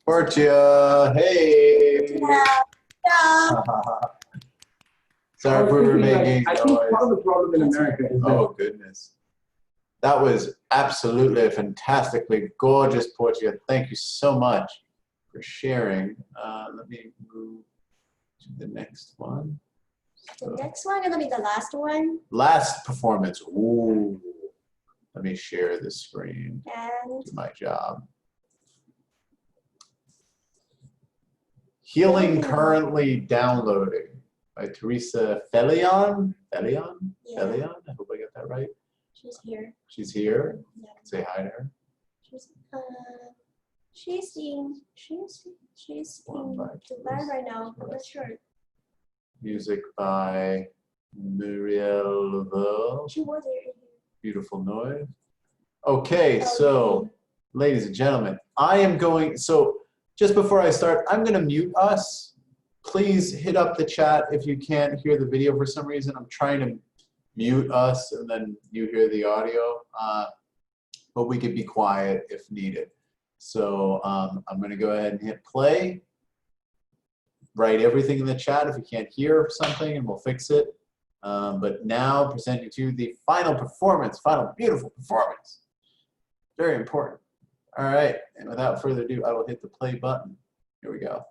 Portia, hey. Sorry if we were making I think part of the problem in America is that. Oh goodness. That was absolutely a fantastically gorgeous Portia. Thank you so much for sharing. Let me move to the next one. The next one gonna be the last one. Last performance. Ooh. Let me share the screen. And Do my job. Healing currently downloading by Teresa Fellion. Fellion? Yeah. Fellion? I hope I got that right. she's here. She's here. Yeah. Say hi to her. She's in Dubai right now. I'm not sure. Music by Muriel. She was here. Beautiful noise. Okay, so ladies and gentlemen, I am going, so just before I start, I'm going to mute us. Please hit up the chat if you can't hear the video for some reason. I'm trying to mute us and then you hear the audio, but we could be quiet if needed. So I'm going to go ahead and hit play. Write everything in the chat if you can't hear something and we'll fix it. But now presenting to you the final performance, final beautiful performance. Very important. All right, and without further ado, I will hit the play button. Here we go.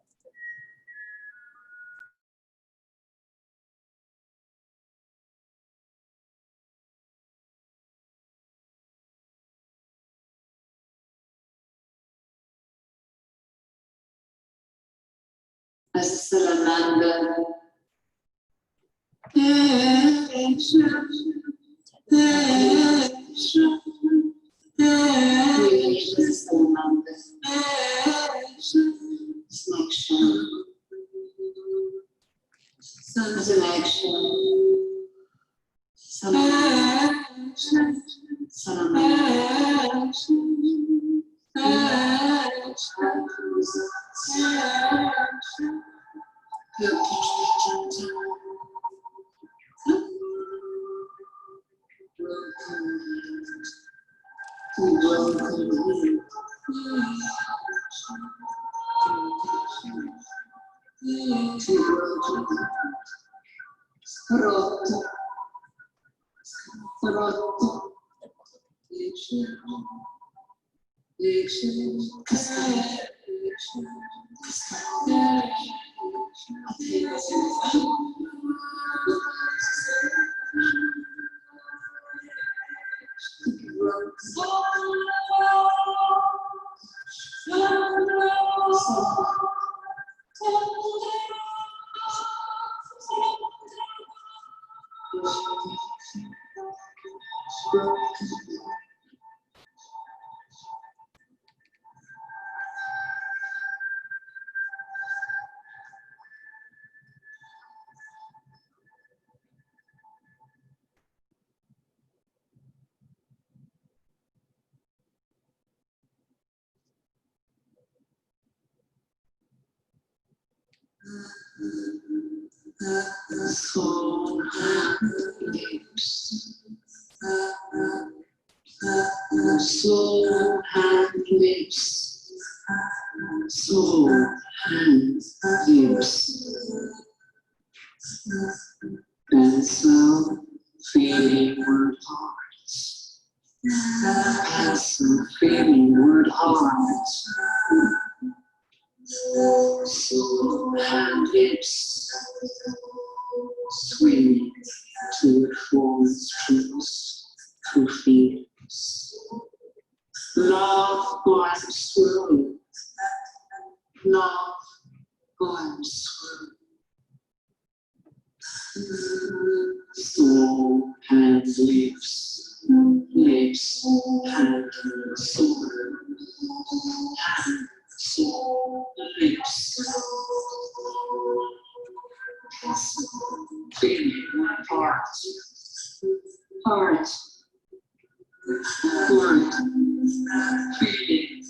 Soul, hand, lips. Soul, hands, lips. And so feeling word hearts. And so feeling word hearts. So hand lips swing to it forwards through feelings. Love go and swirl. Love go and swirl. So hands lips, lips, hand, so hand, so lips. Feeling one heart, heart, word, feeling,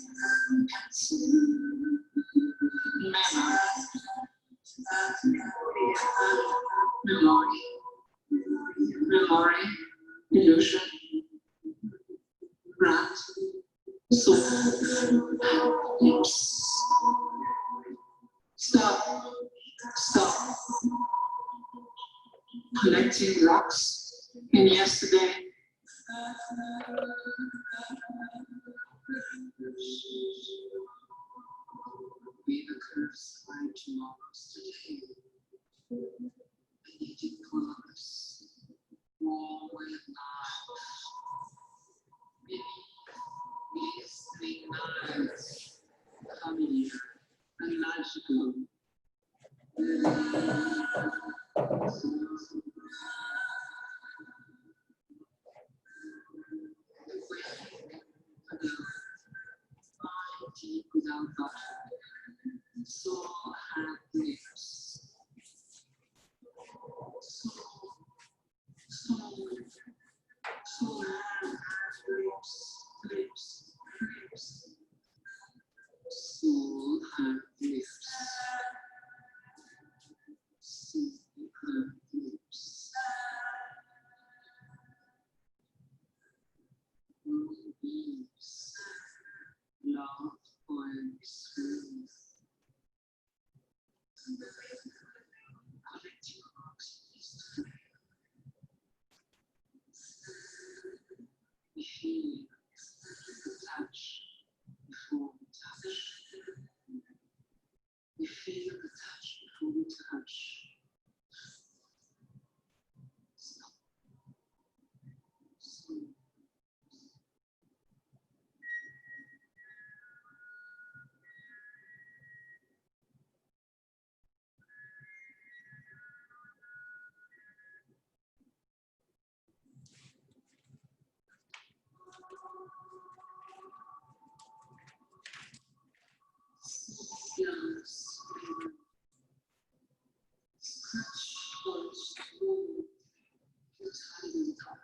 memory, memory, illusion, breath, soul, lips. Stop, stop. Collecting rocks in yesterday. Be the curse by tomorrow's today. Eating clothes, warm with life. Glistening nights, familiar and magical. Deep without butter, so hand lips. So hand lips, lips, lips. So hand lips. So hand lips. Moonbeams, love poems, collecting rocks. We feel the touch before we touch. We feel the touch before we touch. Yes, scratch, punch, move, the tiny dot.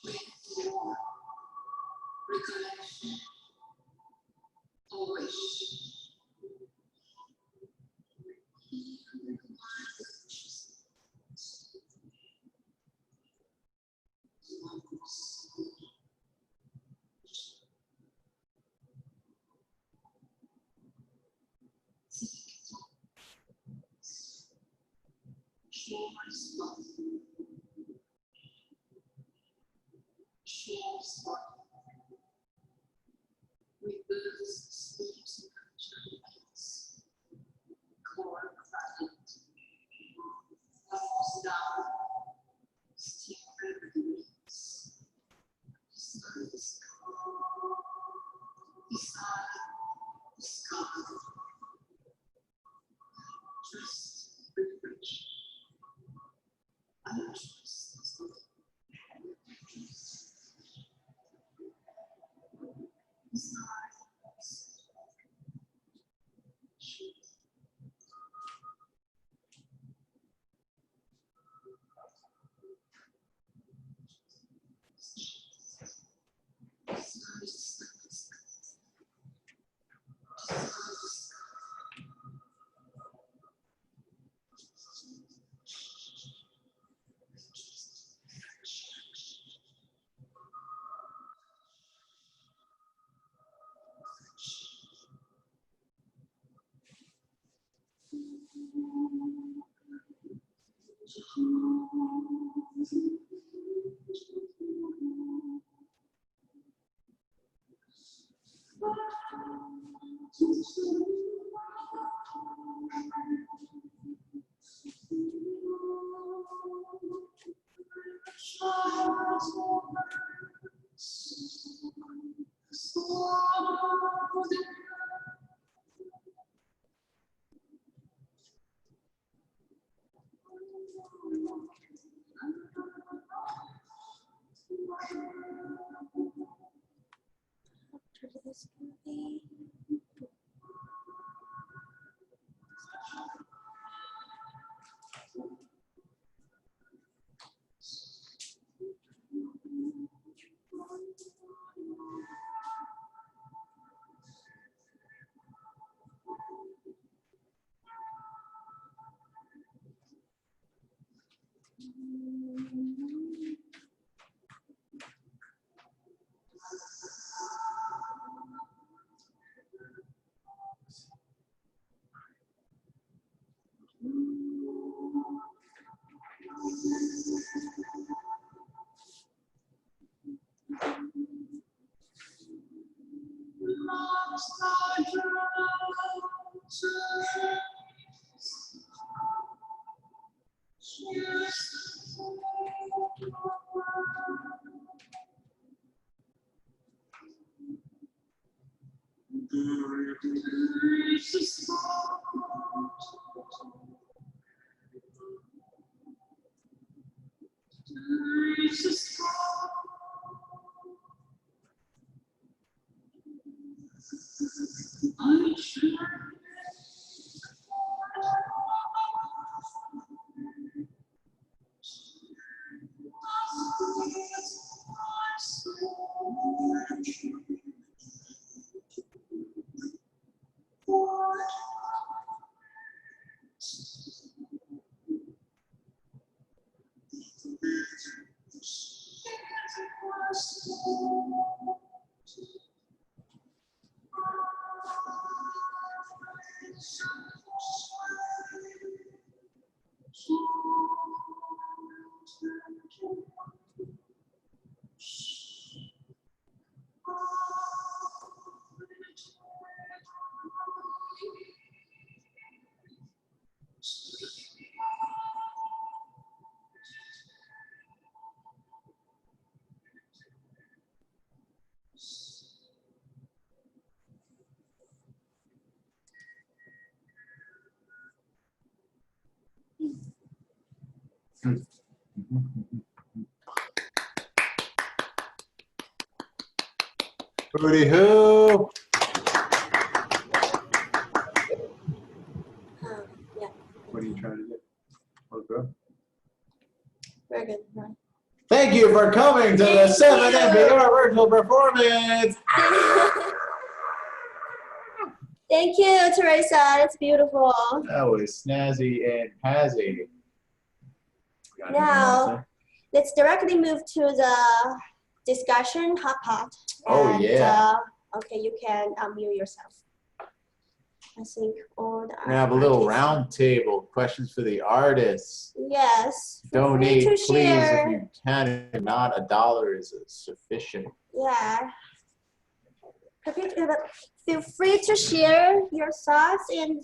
Wait for recollection, always. Hooty hoo! Yeah. What are you trying to do? Okay. Very good. Right. Thank you for coming to the 7 you. NPR virtual performance. Thank you, Teresa. That's beautiful. That was snazzy and pazzy. Got anything else Now, there? let's directly move to the discussion hot pot. Oh, And, yeah. Okay, you can unmute yourself. I think all the We're gonna have a little artists- round table, questions for the artists. Yes. feel free Donate, to please, share. if you can. If not, $1 is sufficient. Yeah. Feel free to share your thoughts and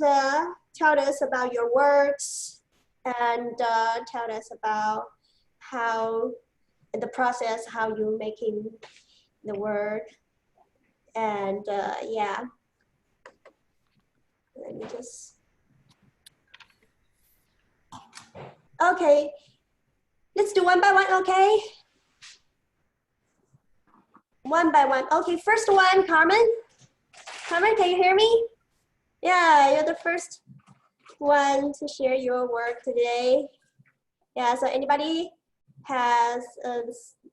tell us about your works and tell us about how the process, how you're making the work. And yeah. Let me just. Okay. Let's do one by one, okay? One by one. Okay, first one, Carmen. Carmen, can you hear me? Yeah, you're the first one to share your work today. Yeah, so anybody has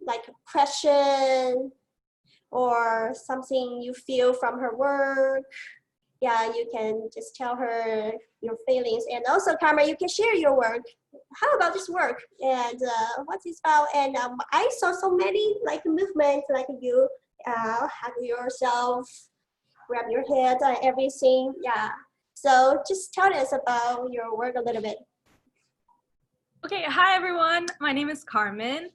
like a question or something you feel from her work, yeah, you can just tell her your feelings. And also, Carmen, you can share your work. How about this work? And what's it about? And I saw so many like movements, like you hug yourself, grab your head, everything. Yeah. So just tell us about your work a little bit. Okay, hi everyone. My name is Carmen.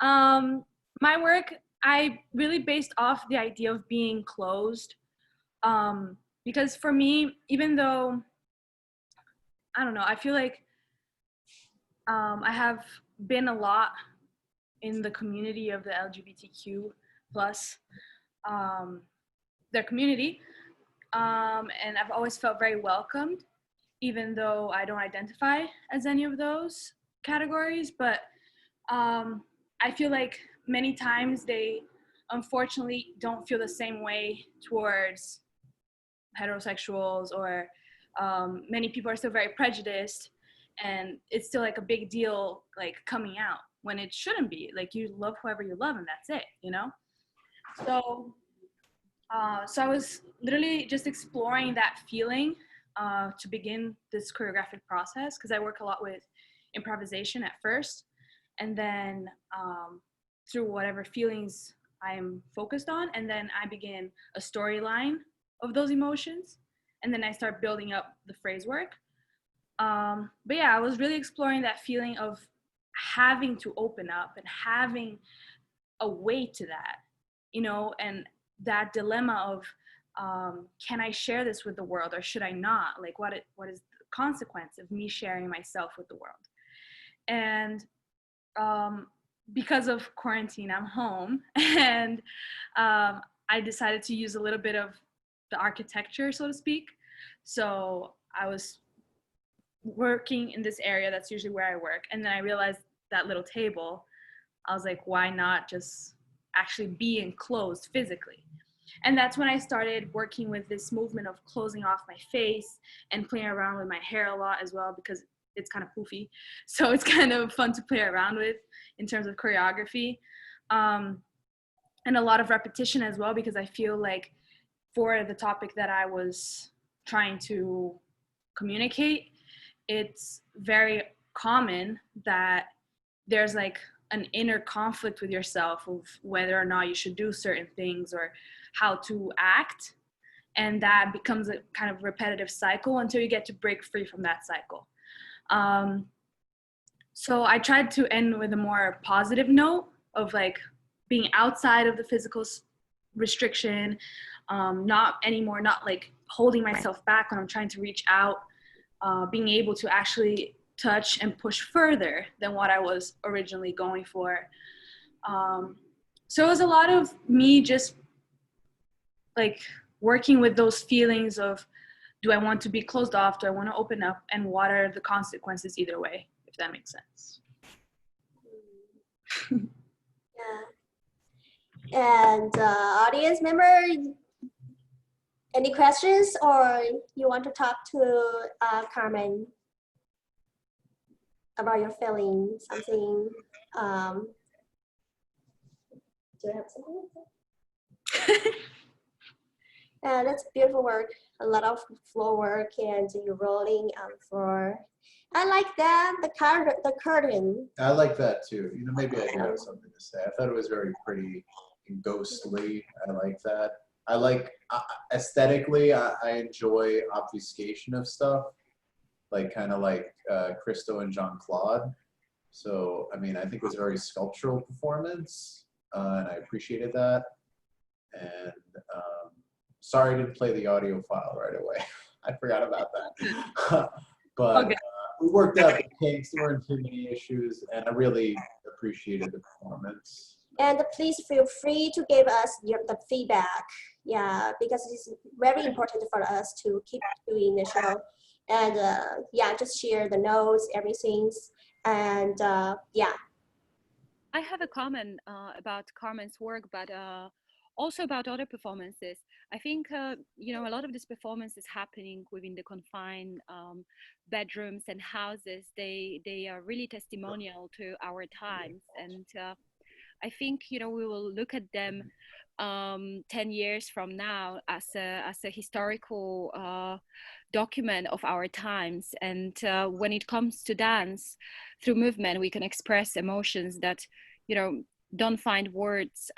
My work, I really based off the idea of being closed. Because for me, even though, I don't know, I feel like I have been a lot in the community of the LGBTQ plus their community. And I've always felt very welcomed, even though I don't identify as any of those categories. But I feel like many times they unfortunately don't feel the same way towards heterosexuals, or many people are still very prejudiced, and it's still like a big deal, like coming out, when it shouldn't be. Like, you love whoever you love and that's it, you know? So I was literally just exploring that feeling to begin this choreographic process, because I work a lot with improvisation at first, and then through whatever feelings I'm focused on, and then I begin a storyline of those emotions, and then I start building up the phrase work. But yeah, I was really exploring that feeling of having to open up and having a weight to that, you know, and that dilemma of can I share this with the world or should I not? Like, what is the consequence of me sharing myself with the world? And because of quarantine, I'm home, and I decided to use a little bit of the architecture, so to speak. So I was working in this area, that's usually where I work, and then I realized that little table, I was like, why not just actually be enclosed physically? And that's when I started working with this movement of closing off my face and playing around with my hair a lot as well, because it's kind of poofy. So it's kind of fun to play around with in terms of choreography. And a lot of repetition as well, because I feel like for the topic that I was trying to communicate, it's very common that there's like an inner conflict with yourself of whether or not you should do certain things or how to act. And that becomes a kind of repetitive cycle until you get to break free from that cycle. So I tried to end with a more positive note of like being outside of the physical restriction, not anymore, not like holding myself back when I'm trying to reach out, being able to actually touch and push further than what I was originally going for. So it was a lot of me just like working with those feelings of, do I want to be closed off? Do I want to open up? And what are the consequences either way, if that makes sense? Yeah. And audience member, any questions, or you want to talk to Carmen about your feeling, something? Do you have something? Yeah, that's beautiful work. A lot of floor work, and you're rolling on the floor. I like that. The curtain. I like that too. You know, maybe I do have something to say. I thought it was very pretty and ghostly. I like that. I like aesthetically. I enjoy obfuscation of stuff, like kind of like Christo and Jean-Claude. So I mean, I think it was a very sculptural performance, and I appreciated that. And sorry I didn't play the audio file right away. I forgot about that. But Okay. We worked out the kinks. There weren't too many issues, and I really appreciated the performance. And please feel free to give us the feedback. Yeah, because it's very important for us to keep doing the show. And yeah, just share the notes, everything. And yeah. I have a comment about Carmen's work, but also about other performances. I think, you know, a lot of this performance is happening within the confined bedrooms and houses. They are really testimonial to our times. And I think, you know, we will look at them 10 years from now as a historical document of our times. And when it comes to dance, through movement, we can express emotions that, you know, don't find words,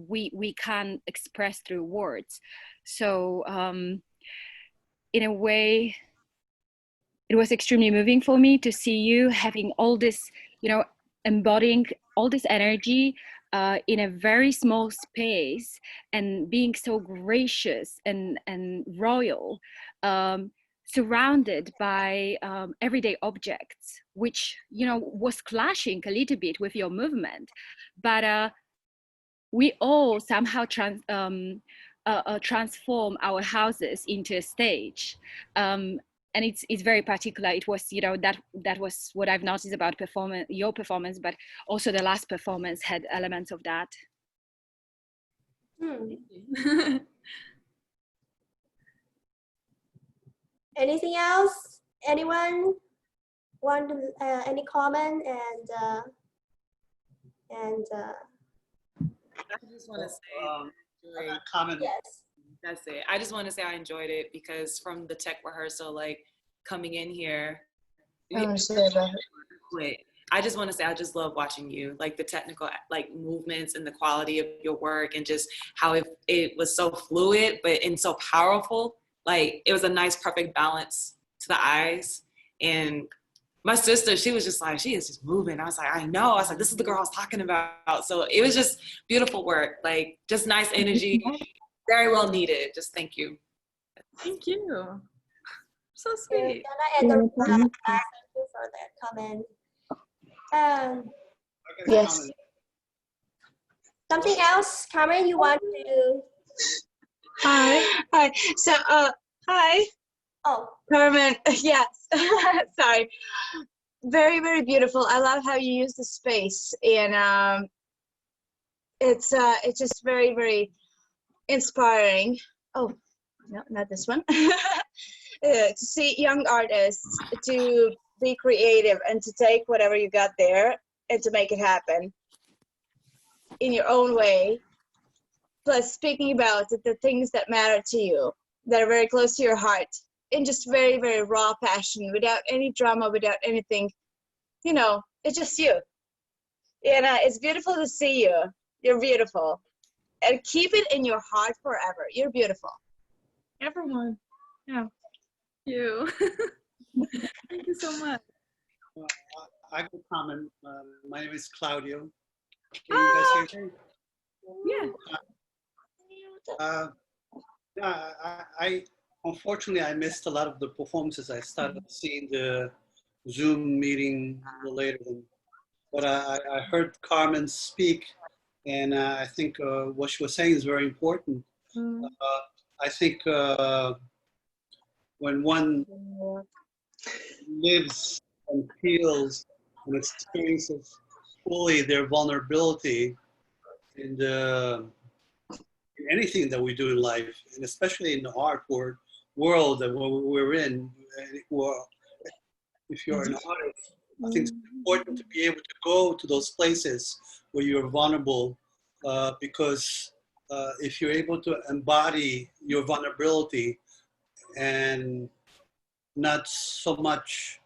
we can express through words. So in a way, it was extremely moving for me to see you having all this, embodying all this energy in a very small space and being so gracious and royal, surrounded by everyday objects, which, was clashing a little bit with your movement. But we all somehow transform our houses into a stage. And it's very particular. It was, that was what I've noticed about your performance, but also the last performance had elements of that. Anything else? Anyone want any comment and I just want to say, comment. Yes. That's it. I just want to say I enjoyed it because from the tech rehearsal, like coming in here, wait, I just want to say I just love watching you, like the technical like movements and the quality of your work and just how it was so fluid and so powerful. Like it was a nice, perfect balance to the eyes. And my sister, she was just like, she is just moving. I was like, I know. I was like, this is the girl I was talking about. So it was just beautiful work, like just nice energy, very well needed. Just thank you. Thank you. So sweet. Jana and thank you for that comment. Yes. Something else, Carmen, you want to? Hi. So, hi. Oh. Carmen, yes. Sorry. Very, very beautiful. I love how you use the space, and it's just very, very inspiring. Oh, no, not this one. To see young artists to be creative and to take whatever you got there and to make it happen in your own way. Plus speaking about the things that matter to you, that are very close to your heart, in just very, very raw passion, without any drama, without anything. It's just you. And it's beautiful to see you. You're beautiful. And keep it in your heart forever. You're beautiful. Everyone. Yeah. Thank you. Thank you so much. I can comment. My name is Claudio. Can you guys hear me? Yeah. I unfortunately I missed a lot of the performances. I started seeing the Zoom meeting a little later but I heard Carmen speak, and I think what she was saying is very important. I think when one lives and feels and experiences fully their vulnerability in anything that we do in life, and especially in the art world that we're in, if you're an artist, I think it's important to be able to go to those places where you're vulnerable, because if you're able to embody your vulnerability and not so much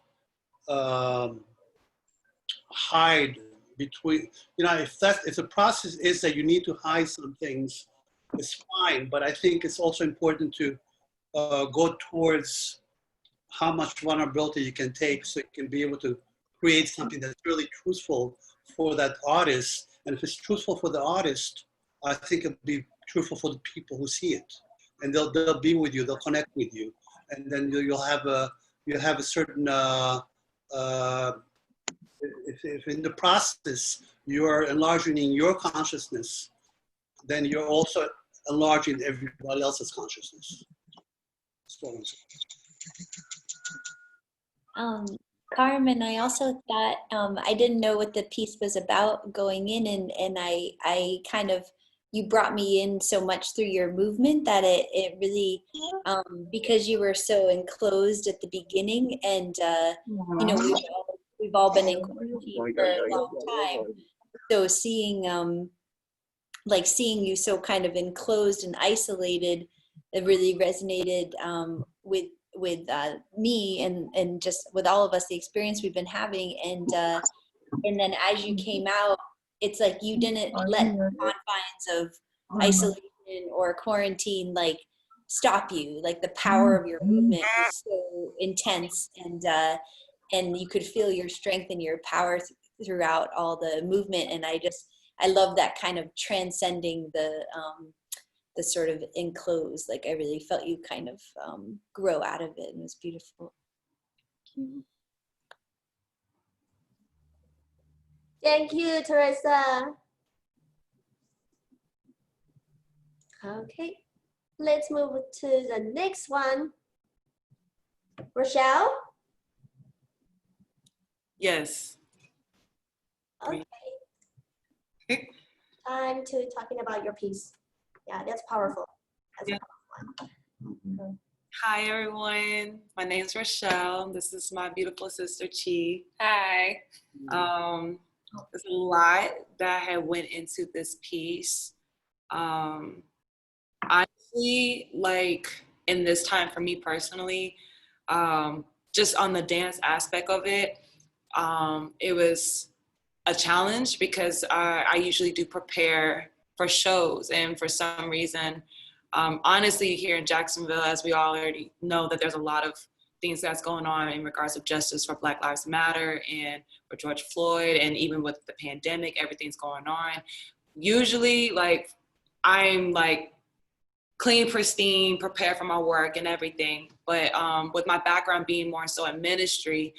hide between, if the process is that you need to hide some things, it's fine, but I think it's also important to go towards how much vulnerability you can take so you can be able to create something that's really truthful for that artist. And if it's truthful for the artist, I think it'll be truthful for the people who see it. And they'll be with you, they'll connect with you. And then you'll have a certain, if in the process you're enlarging your consciousness, then you're also enlarging everybody else's consciousness. That's what I'm saying. Carmen, I also thought, I didn't know what the piece was about going in, and I kind of, you brought me in so much through your movement that it really, because you were so enclosed at the beginning, and we've all been in quarantine for a long time, so seeing you so kind of enclosed and isolated, it really resonated with me and just with all of us, the experience we've been having, and then as you came out, it's like you didn't let the confines of isolation or quarantine stop you. Like the power of your movement was so intense, and you could feel your strength and your power throughout all the movement. And I love that kind of transcending the sort of enclosed. Like I really felt you kind of grow out of it, and it was beautiful. Thank you, Teresa. Okay, let's move to the next one. Rochelle? Yes. Okay. Time to talking about your piece. Yeah, that's powerful. That's a powerful one. Hi, everyone. My name is Rochelle. This is my beautiful sister, Kyaee. Hi. There's a lot that had went into this piece. Honestly, like in this time for me personally, just on the dance aspect of it, it was a challenge because I usually do prepare for shows, and for some reason, honestly, here in Jacksonville, as we all already know, that there's a lot of things that's going on in regards of justice for Black Lives Matter and for George Floyd, and even with the pandemic, everything's going on. Usually, like, I'm like clean, pristine, prepared for my work and everything. But with my background being more so in ministry,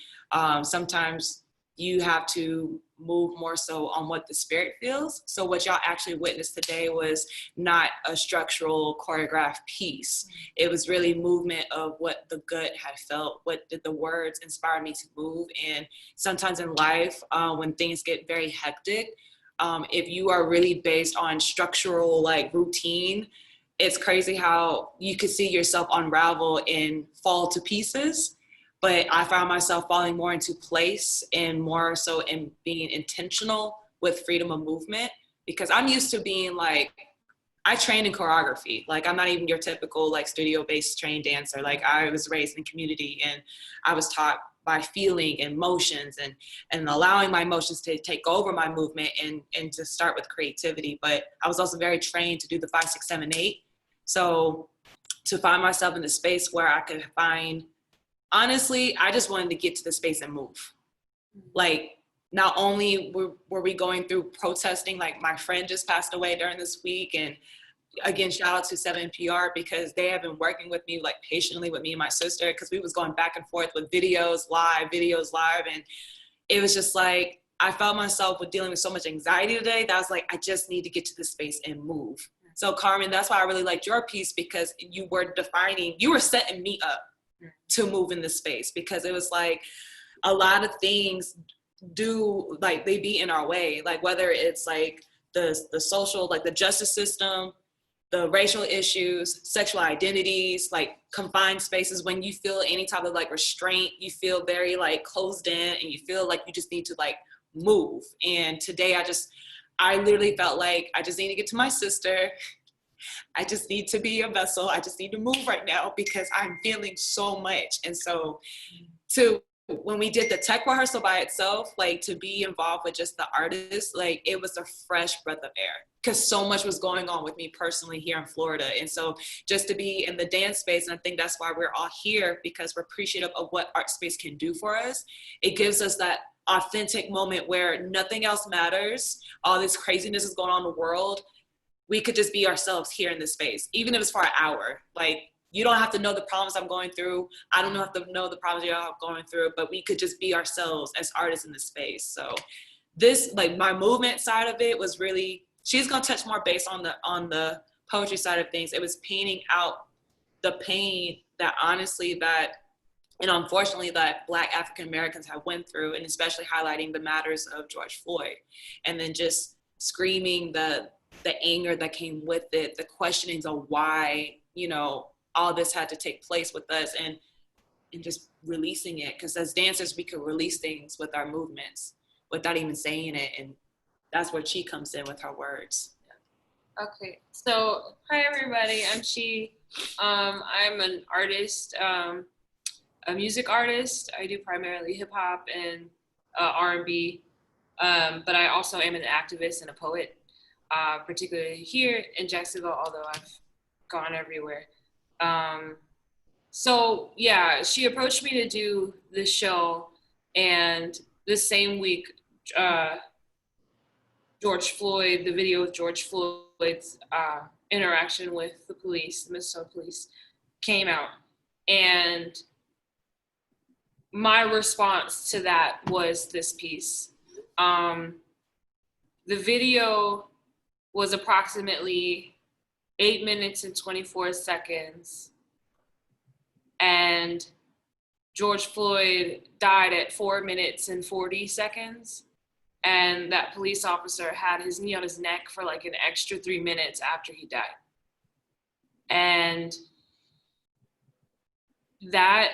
sometimes you have to move more so on what the spirit feels. So what y'all actually witnessed today was not a structural choreographed piece. It was really movement of what the gut had felt, what did the words inspire me to move. And sometimes in life, when things get very hectic, if you are really based on structural like routine, it's crazy how you could see yourself unravel and fall to pieces. But I found myself falling more into place and more so in being intentional with freedom of movement, because I'm used to being like, I trained in choreography. Like, I'm not even your typical like studio-based trained dancer. Like, I was raised in community, and I was taught by feeling and motions and allowing my emotions to take over my movement and to start with creativity. But I was also very trained to do the 5, 6, 7, 8. So to find myself in the space where I could find, honestly, I just wanted to get to the space and move. Like, not only were we going through protesting, like my friend just passed away during this week, and again, shout out to 7PR because they have been working with me, like patiently with me and my sister, because we was going back and forth with videos live, and it was just like, I felt myself with dealing with so much anxiety today that I was like, I just need to get to this space and move. So Carmen, that's why I really liked your piece, because you were setting me up to move in this space, because it was like a lot of things they be in our way, like whether it's like the social, like the justice system, the racial issues, sexual identities, like confined spaces. When you feel any type of like restraint, you feel very like closed in, and you feel like you just need to like move. And today I literally felt like I just need to get to my sister. I just need to be a vessel. I just need to move right now because I'm feeling so much. And so when we did the tech rehearsal by itself, like to be involved with just the artists, like it was a fresh breath of air, because so much was going on with me personally here in Florida. And so just to be in the dance space, and I think that's why we're all here, because we're appreciative of what art space can do for us. It gives us that authentic moment where nothing else matters. All this craziness is going on in the world. We could just be ourselves here in this space, even if it's for an hour. Like, you don't have to know the problems I'm going through. I don't have to know the problems you're all going through, but we could just be ourselves as artists in this space. So this, like my movement side of it was really, she's gonna touch more base on the poetry side of things. It was painting out the pain that honestly and unfortunately that Black African Americans have went through, and especially highlighting the matters of George Floyd. And then just screaming the anger that came with it, the questionings of why, all this had to take place with us, and just releasing it. Because as dancers, we could release things with our movements without even saying it. And that's where Kyaee comes in with her words. Okay, so hi everybody, I'm Kyaee. I'm an artist, a music artist. I do primarily hip hop and R&B, but I also am an activist and a poet, particularly here in Jacksonville, although I've gone everywhere. So yeah, she approached me to do this show, and the same week, George Floyd, the video of George Floyd's interaction with the police, the Minnesota police, came out. And my response to that was this piece. The video was approximately 8 minutes and 24 seconds. And George Floyd died at 4 minutes and 40 seconds. And that police officer had his knee on his neck for like an extra 3 minutes after he died. And that,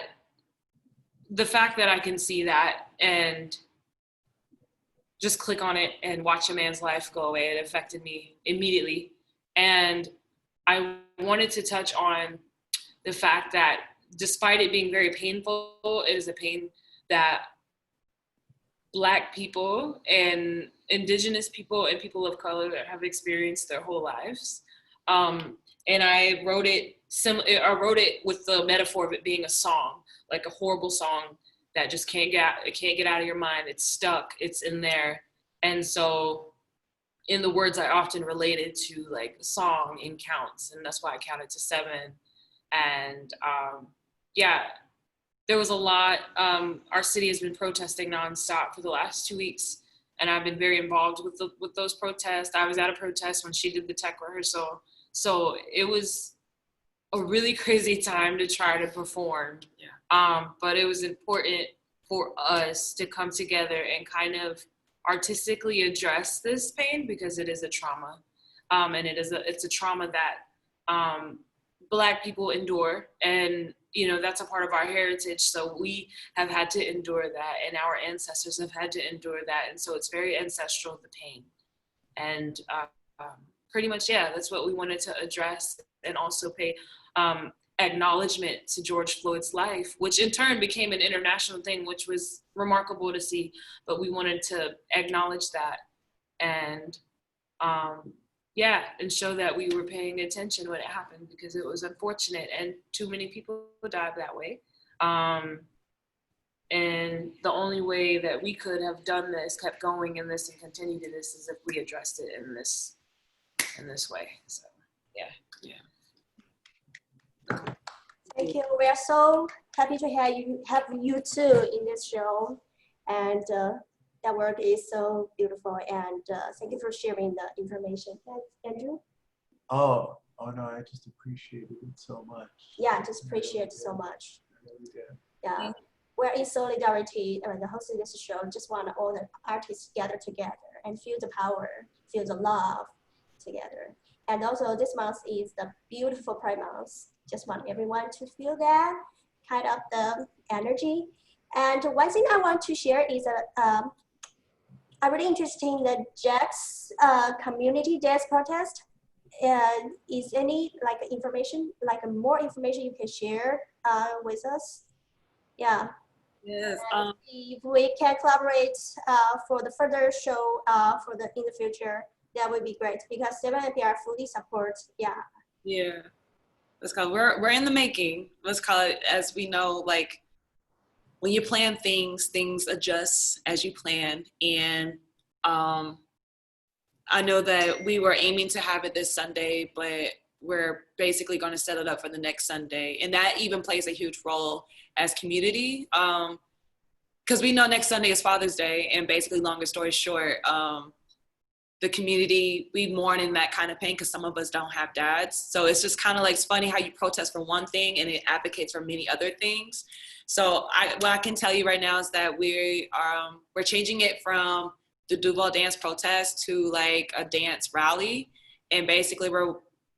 the fact that I can see that and just click on it and watch a man's life go away, it affected me immediately. And I wanted to touch on the fact that despite it being very painful, it is a pain that Black people and Indigenous people and people of color that have experienced their whole lives. And I wrote it with the metaphor of it being a song, like a horrible song that just can't get out of your mind. It's stuck, it's in there. And so in the words, I often related to like song in counts, and that's why I counted to 7. And yeah, there was a lot. Our city has been protesting nonstop for the last 2 weeks, and I've been very involved with those protests. I was at a protest when she did the tech rehearsal, so it was a really crazy time to try to perform. Yeah. But it was important for us to come together and kind of artistically address this pain, because it is a trauma, and it's a trauma that Black people endure, and that's a part of our heritage. So we have had to endure that, and our ancestors have had to endure that, and so it's very ancestral, the pain. And pretty much, yeah, that's what we wanted to address, and also pay acknowledgement to George Floyd's life, which in turn became an international thing, which was remarkable to see. But we wanted to acknowledge that, and yeah, and show that we were paying attention when it happened, because it was unfortunate and too many people died that way. And the only way that we could have done this, kept going in this and continued to this, is if we addressed it in this way. So yeah. Thank you. We are so happy to have you too in this show, and that work is so beautiful. And thank you for sharing the information. Andrew? Oh no, I just appreciated it so much. Yeah, just appreciate it so much. I really did. Yeah, we're in solidarity. The hosting this show just want all the artists gather together and feel the power, feel the love together. And also this month is the beautiful Pride Month. Just want everyone to feel that kind of the energy. And one thing I want to share is I'm really interested in the jazz community jazz protest. Is any information, more information you can share with us? Yeah. Yes. If we can collaborate for the further show in the future, that would be great, because 7NPR fully supports. Yeah. Yeah. Let's call it, we're in the making. Let's call it, as we know, like when you plan things adjust as you plan. And I know that we were aiming to have it this Sunday, but we're basically going to set it up for the next Sunday. And that even plays a huge role as community. Because we know next Sunday is Father's Day, and basically, longer story short, the community, we mourn in that kind of pain because some of us don't have dads. So it's just kind of like, it's funny how you protest for one thing and it advocates for many other things. So what I can tell you right now is that we're changing it from the Duval dance protest to like a dance rally. And basically we're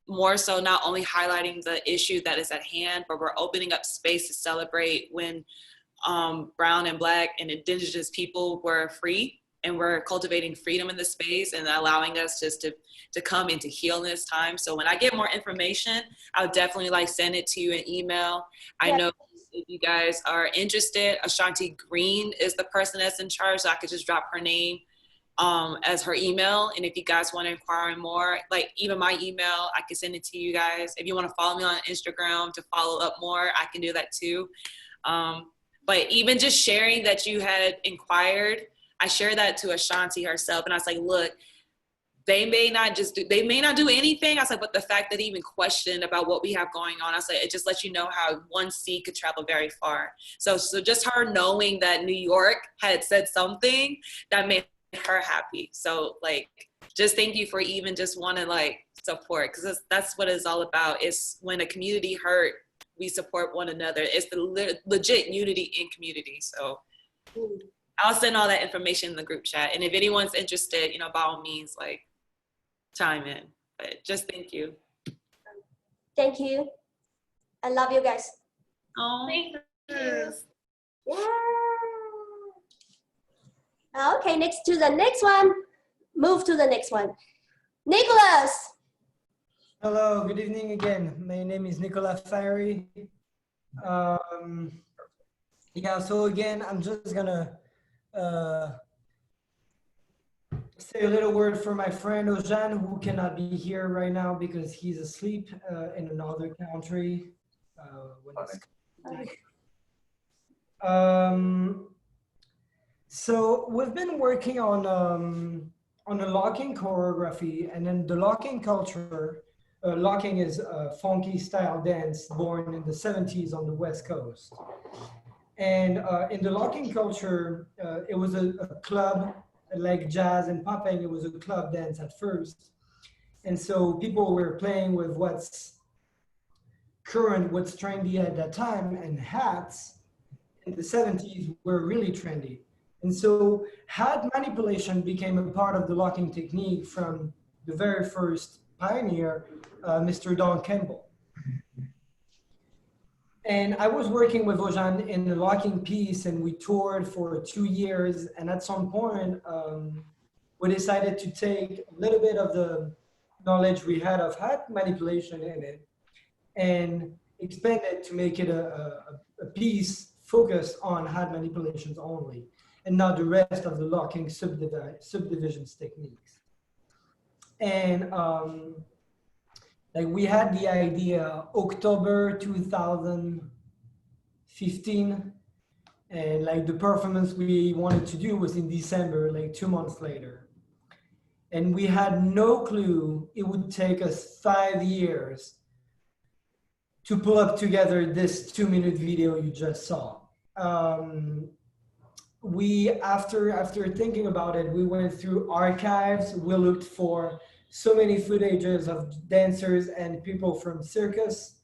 more so not only highlighting the issue that is at hand, but we're opening up space to celebrate when Brown and Black and Indigenous people were free. And we're cultivating freedom in the space and allowing us just to come and to heal in this time. So when I get more information, I'll definitely send it to you in email. I know if you guys are interested, Ashanti Green is the person that's in charge, so I could just drop her name as her email. And if you guys want to inquire more, like even my email, I can send it to you guys. If you want to follow me on Instagram to follow up more, I can do that too. But even just sharing that you had inquired, I shared that to Ashanti herself. And I was like, look, they may not do anything. I said, but the fact that they even questioned about what we have going on, I said, it just lets you know how one seed could travel very far. So just her knowing that New York had said something that made her happy. So like, just thank you for even just want to like support, because that's what it's all about. It's when a community hurt, we support one another. It's the legit unity in community. So I'll send all that information in the group chat. And if anyone's interested, you know, by all means, like, chime in. But just thank you. Thank you. I love you guys. Oh, Thank you. Yeah. Okay, next to the next one. Move to the next one. Nicolas. Hello, good evening again. My name is Nicolas Fiery. Yeah, so again, I'm just gonna say a little word for my friend Ojan, who cannot be here right now because he's asleep in another country. So we've been working on a locking choreography, and then the locking culture. Locking is a funky style dance born in the 70s on the West Coast. And in the locking culture, it was a club, like jazz and popping, it was a club dance at first. And so people were playing with what's current, what's trendy at that time, and hats in the 70s were really trendy. And so hat manipulation became a part of the locking technique from the very first pioneer, Mr. Don Campbell. And I was working with Ojan in the locking piece, and we toured for 2 years. And at some point, we decided to take a little bit of the knowledge we had of hat manipulation in it and expand it to make it a piece focused on hat manipulations only, and not the rest of the locking subdivisions techniques. And like we had the idea October 2015, and like the performance we wanted to do was in December, like 2 months later. And we had no clue it would take us 5 years to pull up together this 2-minute video you just saw. After thinking about it, we went through archives. We looked for so many footages of dancers and people from circus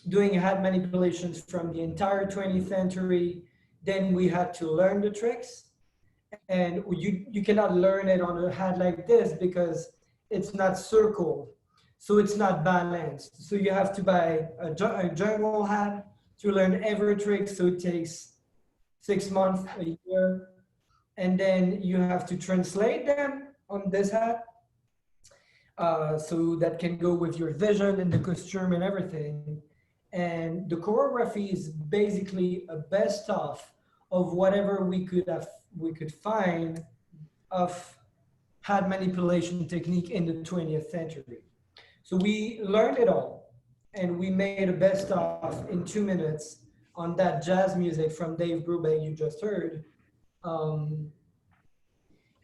doing hat manipulations from the entire 20th century. Then we had to learn the tricks, and you cannot learn it on a hat like this because it's not circled, so it's not balanced. So you have to buy a jungle hat to learn every trick, so it takes 6 months, a year, and then you have to translate them on this hat, so that can go with your vision and the costume and everything. And the choreography is basically a best of whatever we could find of hat manipulation technique in the 20th century. So we learned it all, and we made a best of in 2 minutes on that jazz music from Dave Brubeck you just heard.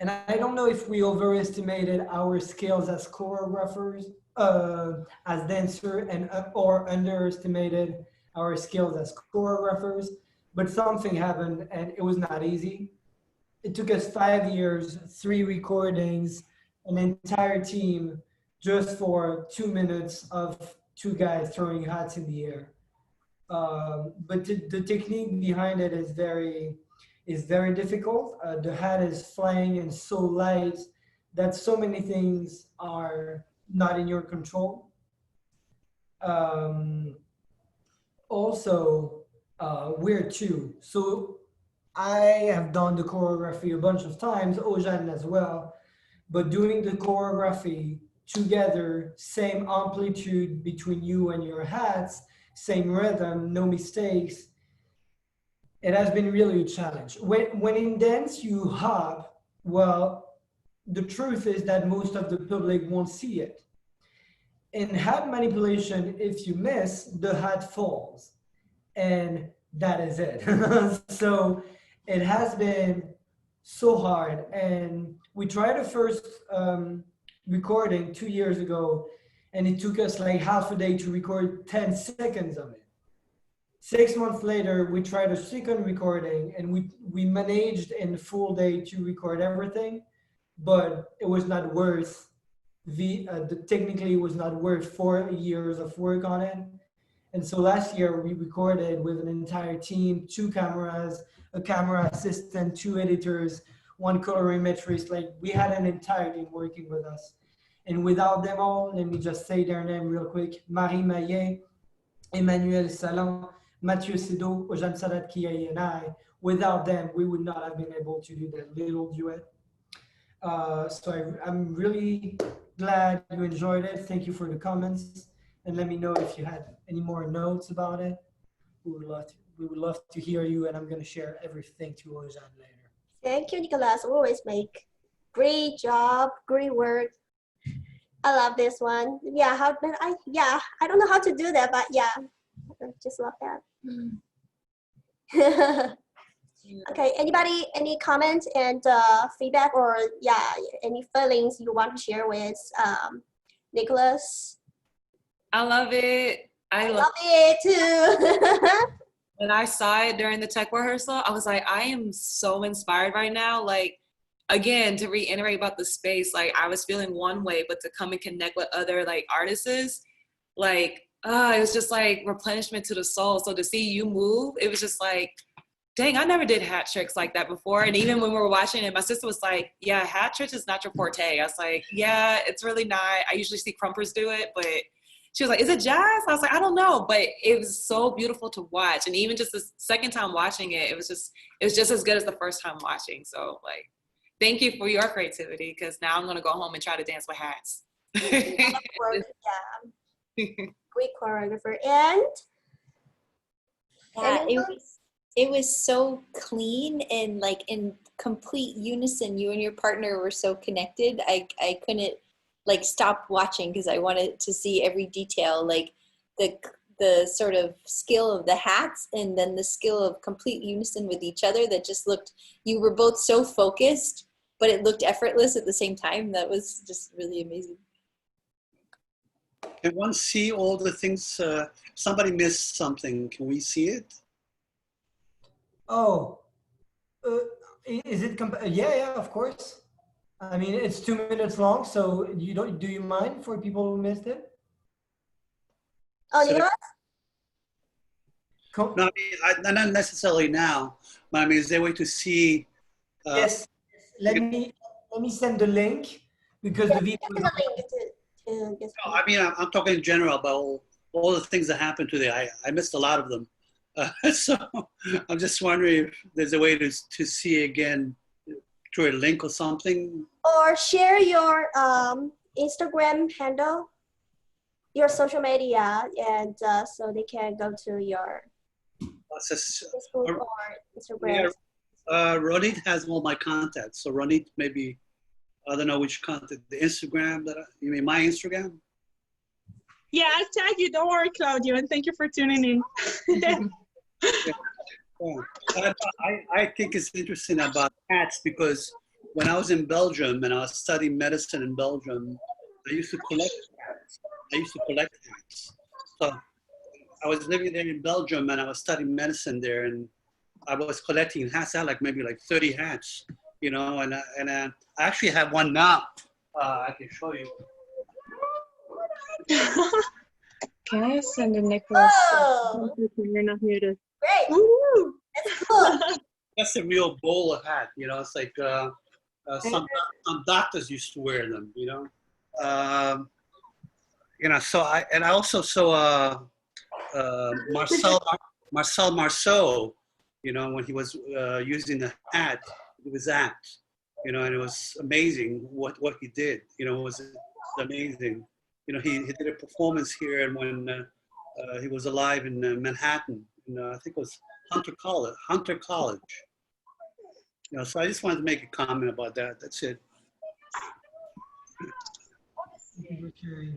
And I don't know if we overestimated our skills as choreographers, as dancers, or underestimated our skills as choreographers, but something happened and it was not easy. It took us 5 years, 3 recordings, an entire team just for 2 minutes of 2 guys throwing hats in the air. But the technique behind it is very difficult. The hat is flying and so light that so many things are not in your control. Also, we're two. So I have done the choreography a bunch of times, Ojan as well, but doing the choreography together, same amplitude between you and your hats, same rhythm, no mistakes, it has been really a challenge. When in dance you hop, Well, the truth is that most of the public won't see it. In hat manipulation, if you miss, the hat falls. And that is it. So it has been so hard. And we tried the first recording 2 years ago, and it took us like half a day to record 10 seconds of it. 6 months later, we tried a second recording, and we managed in a full day to record everything, but it was not worth technically it was not worth 4 years of work on it. And so last year we recorded with an entire team, 2 cameras, a camera assistant, 2 editors, 1 colorimetrist. Like, we had an entire team working with us. And without them all, let me just say their name real quick: Marie Maillet, Emmanuel Salon, Mathieu Sido, Ojan, Sadat, Kyaee, and I. Without them, we would not have been able to do that little duet. So I'm really glad you enjoyed it. Thank you for the comments, and let me know if you had any more notes about it. We would love to hear you, and I'm going to share everything to Ojan later. Thank you, Nicolas. Always make great job, great work. I love this one. Yeah, I don't know how to do that, but yeah, I just love that. Okay, anybody, any comments and feedback, or any feelings you want to share with Nicolas? I love it. I love it too. When I saw it during the tech rehearsal, I was like, I am so inspired right now. Like, again, to reiterate about the space, like, I was feeling one way, but to come and connect with other like artists, like, it was just like replenishment to the soul. So to see you move, it was just like, dang, I never did hat tricks like that before. And even when we were watching it, my sister was like, yeah, hat tricks is not your forte. I was like, yeah, it's really not. I usually see crumpers do it, but she was like, is it jazz? I was like, I don't know, but it was so beautiful to watch. And even just the second time watching it, it was just as good as the first time watching. So like, thank you for your creativity, because now I'm gonna go home and try to dance with hats. Great choreographer. And it was so clean and like in complete unison. You and your partner were so connected. I couldn't like stop watching because I wanted to see every detail, like the sort of skill of the hats and then the skill of complete unison with each other. That just looked, you were both so focused, but it looked effortless at the same time. That was just really amazing. Can one see all the things? Somebody missed something. Can we see it? Oh, is it? Yeah, of course. I mean, it's 2 minutes long, so do you mind for people who missed it? Oh, you know what? No, I mean, not necessarily now. But I mean, is there a way to see? Yes. Let me send the link, because the video. No, I mean, I'm talking in general about all the things that happened today. I missed a lot of them. So I'm just wondering if there's a way to see again through a link or something. Or share your Instagram handle, your social media, and so they can go to your Facebook or Instagram. Yeah, Ronit has all my contacts. So Ronit, maybe, I don't know which contact, the Instagram you mean my Instagram? Yeah, I'll tag you. Don't worry, Claudio, and thank you for tuning in. Yeah. I think it's interesting about hats, because when I was in Belgium and I was studying medicine in Belgium, I used to collect hats. So I was living there in Belgium and I was studying medicine there, and I was collecting hats. I had maybe 30 hats, you know, and I actually have one now. I can show you. Can I send a Nicolas? Oh. You're not muted. Great. Woo. That's cool. That's a real bowler hat, you know. It's like some doctors used to wear them, you know. You know, so I also saw Marcel Marceau, you know, when he was using the hat, it was apt, you know, and it was amazing what he did, you know, it was amazing. You know, he did a performance here, and when he was alive in Manhattan, I think it was Hunter College. You know, so I just wanted to make a comment about that. That's it. Okay.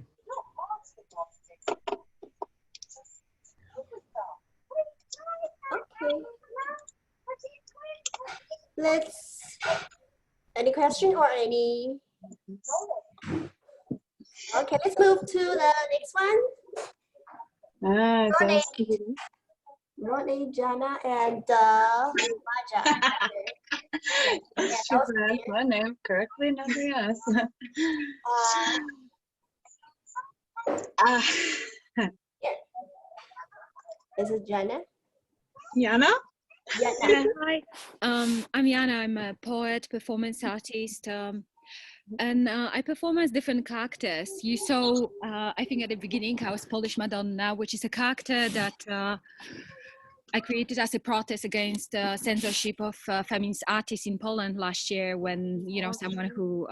Any question or any? Okay, let's move to the next one. Ronit, Jana, and Maija. She pronounced my name correctly, nothing else. This is Jana. Jana? Yeah, hi. I'm Jana. I'm a poet, performance artist, and I perform as different characters. You saw, I think at the beginning, I was Polish Madonna, which is a character that I created as a protest against censorship of feminist artists in Poland last year, when someone who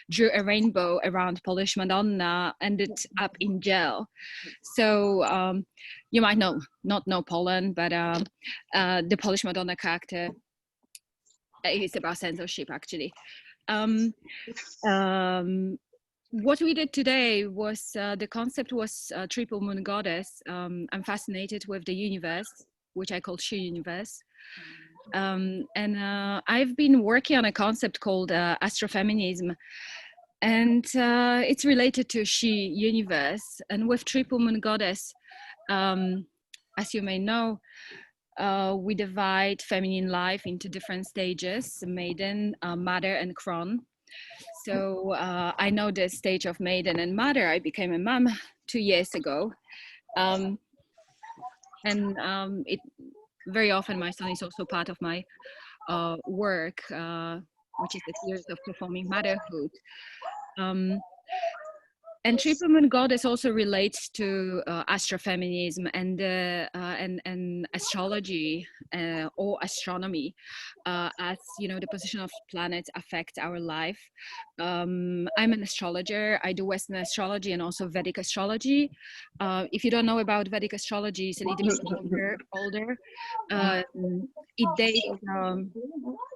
drew a rainbow around Polish Madonna ended up in jail. So you might not know Poland, but the Polish Madonna character is about censorship, actually. What we did today was the concept was triple moon goddess. I'm fascinated with the universe, which I call She Universe. And I've been working on a concept called astrofeminism. And it's related to She Universe. And with Triple Moon Goddess, as you may know, we divide feminine life into different stages: maiden, mother, and crone. So I know the stage of maiden and mother. I became a mom 2 years ago. It very often my son is also part of my work, which is the theory of performing motherhood. And Triple Moon Goddess also relates to astrofeminism and astrology or astronomy, as the position of planets affects our life. I'm an astrologer. I do Western astrology and also Vedic astrology. If you don't know about Vedic astrology, it's a little bit older. It dates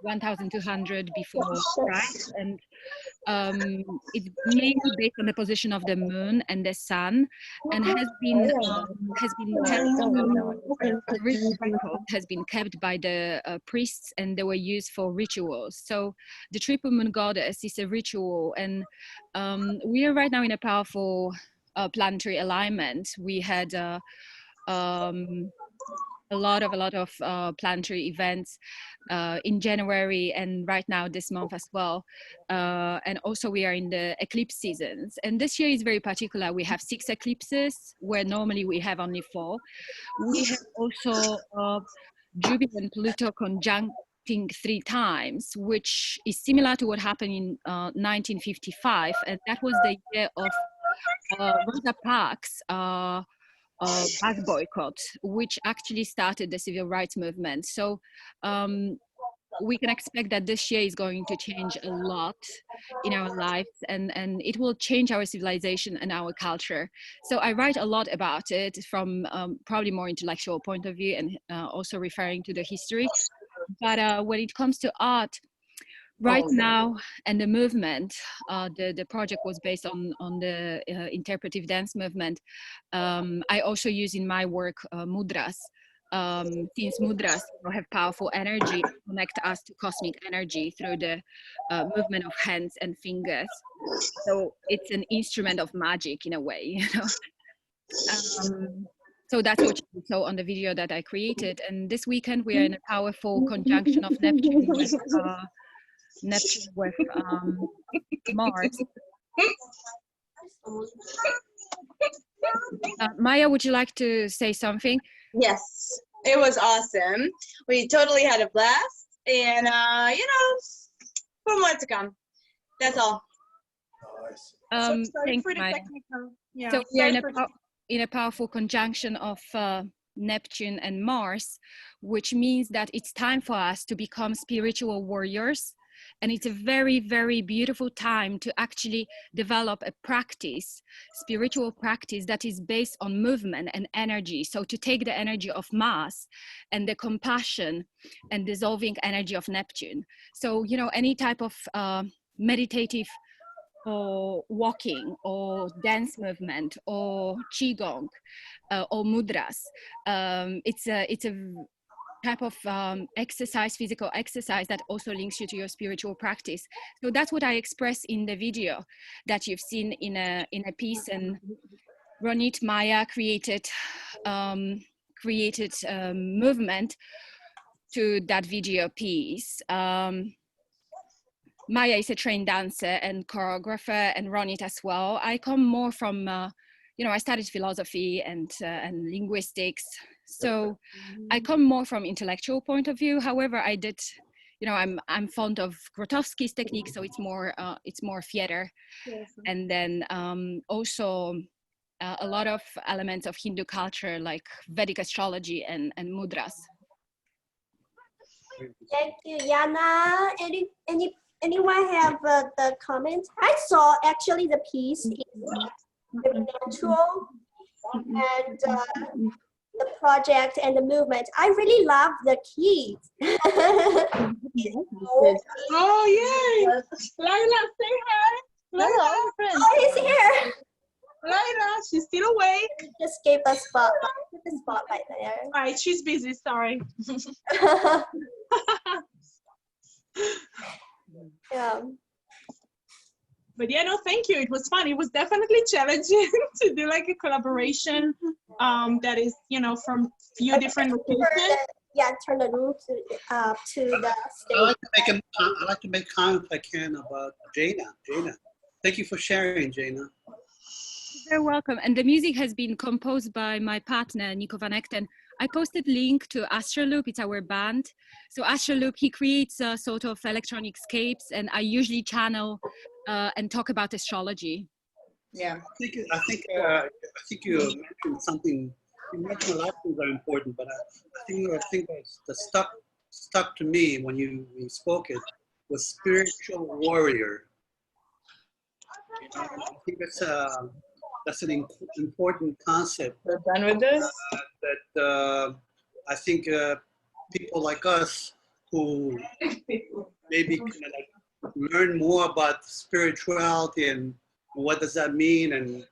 1200 before Christ, and it's mainly based on the position of the moon and the sun, and has been kept by the priests, and they were used for rituals. So the Triple Moon Goddess is a ritual, and we are right now in a powerful planetary alignment. We had a lot of planetary events in January, and right now this month as well. And also we are in the eclipse seasons. And this year is very particular. We have 6 eclipses, where normally we have only 4. We have also Jupiter and Pluto conjuncting 3 times, which is similar to what happened in 1955. And that was the year of Rosa Parks' bus boycott, which actually started the civil rights movement. So we can expect that this year is going to change a lot in our lives, and it will change our civilization and our culture. So I write a lot about it from probably more intellectual point of view, and also referring to the history. But when it comes to art, right now, and the movement, the project was based on the interpretive dance movement. I also use in my work mudras, since mudras have powerful energy, connect us to cosmic energy through the movement of hands and fingers. So it's an instrument of magic in a way, So that's what you saw on the video that I created. And this weekend we are in a powerful conjunction of Neptune with Mars. Maija, would you like to say something? Yes, it was awesome. We totally had a blast, and for more to come. That's all. Thanks, Maija. So we are in a powerful conjunction of Neptune and Mars, which means that it's time for us to become spiritual warriors, And it's a very, very beautiful time to actually develop a practice, spiritual practice that is based on movement and energy. So to take the energy of Mars and the compassion and dissolving energy of Neptune. So, you know, any type of meditative or walking or dance movement or qigong or mudras. It's a type of exercise, physical exercise that also links you to your spiritual practice. So that's what I express in the video that you've seen in a piece, and Ronit Maija created movement to that video piece. Maija is a trained dancer and choreographer, and Ronit as well. I come more from, you know, I studied philosophy and linguistics. So I come more from intellectual point of view. However, I did, you know, I'm fond of Rutkovska's technique, so it's more theater. Yes. And then also a lot of elements of Hindu culture like Vedic astrology and mudras. Thank you, Jana. Anyone have the comments? I saw actually the piece is very natural, and the project and the movement. I really love the keys. Oh, yay! Laila, say hi. Laila, friend. Oh, he's here. Laila, she's still awake. Just gave a spotlight there. All right, she's busy, sorry. Yeah. But yeah, no, thank you. It was fun. It was definitely challenging to do like a collaboration that is, you know, from few different locations. Yeah, turn the room to the stage. I like to make comment if I can about Jana. Thank you for sharing, Jana. You're welcome. And the music has been composed by my partner, Nico Van Ekten. I posted link to Astroloop, it's our band. So Astroloop, he creates a sort of electronic scapes, and I usually channel and talk about astrology. Yeah. I think you mentioned something. You mentioned a lot of things are important, but I think that stuck to me when you spoke it was spiritual warrior. You know, I think that's an important concept. We're done with this. That I think people like us who maybe can learn more about spirituality and what does that mean, and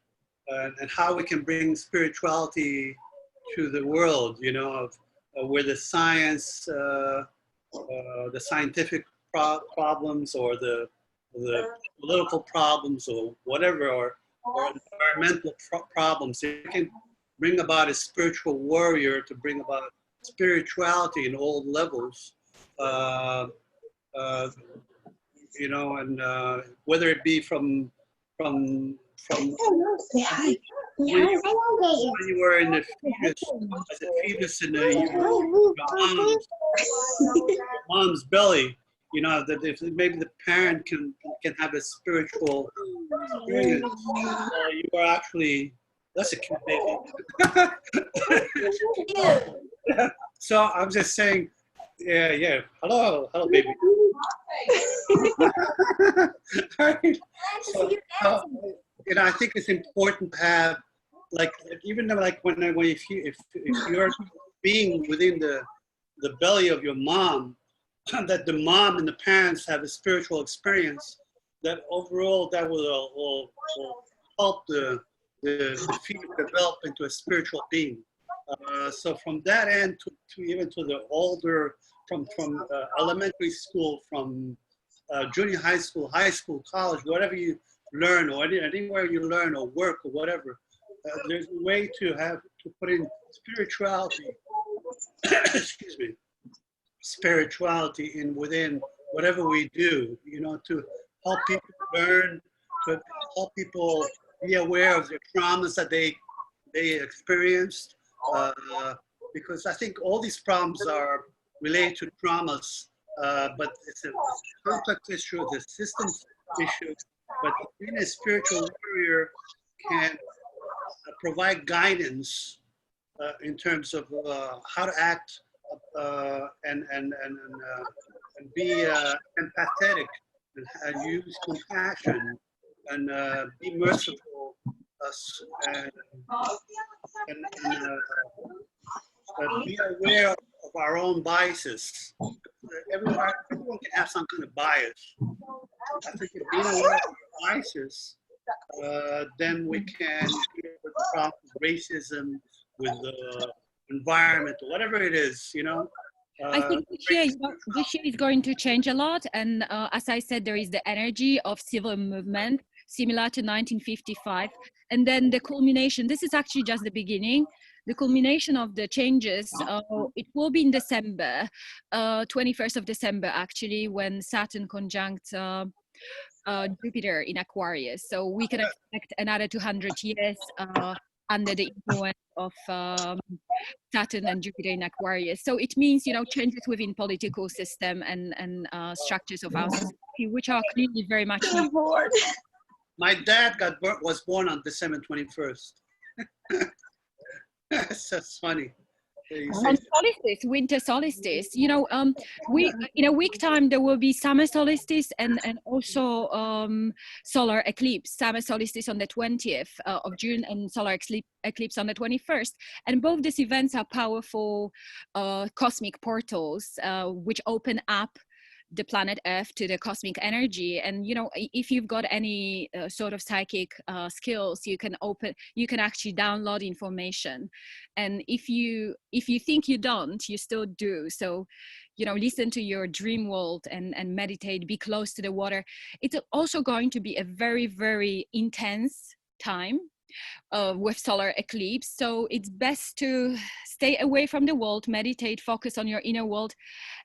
how we can bring spirituality to the world, you know, of where the science, the scientific problems, or the political problems, or whatever, or environmental problems. You can bring about a spiritual warrior to bring about spirituality in all levels. You know, and whether it be from Say hi. when you were in the fetus, as a fetus in your mom's belly, you know, that if maybe the parent can have a spiritual experience, you are actually, that's a cute baby. So I'm just saying, yeah. Hello, baby. So, you know, I think it's important to have, like, even though, like, if you're being within the belly of your mom, that the mom and the parents have a spiritual experience, that overall that will help the fetus develop into a spiritual being. So from that end to even to the older, from elementary school, from junior high school, college, whatever you learn, or anywhere you learn or work or whatever, there's a way to put in spirituality. Excuse me. Spirituality within whatever we do, you know, to help people learn, to help people be aware of the traumas that they experienced, because I think all these problems are related to traumas, but it's a complex issue, it's a systems issue, but being a spiritual warrior can provide guidance in terms of how to act and be empathetic and use compassion and be merciful and, be aware of our own biases. Everyone can have some kind of bias. I think if being aware of our biases, then we can deal with the problem of racism, with the environment, or whatever it is, you know. I think this year is going to change a lot. And as I said, there is the energy of civil movement, similar to 1955. And then the culmination, this is actually just the beginning. The culmination of the changes, it will be in December, 21st of December, actually, when Saturn conjunct Jupiter in Aquarius. So we can expect another 200 years under the influence of Saturn and Jupiter in Aquarius. So it means, you know, changes within political system and structures of our society, which are clearly very much needed. My dad was born on December 21st. That's funny. On solstice, winter solstice, you know, in a week time there will be summer solstice and also solar eclipse. Summer solstice on the 20th of June and solar eclipse on the 21st. And both these events are powerful cosmic portals which open up the planet Earth to the cosmic energy. And you know, if you've got any sort of psychic skills, you can actually download information. And if you think you don't, you still do. So, you know, listen to your dream world and meditate, be close to the water. It's also going to be a very, very intense time with solar eclipse. So it's best to stay away from the world, meditate, focus on your inner world.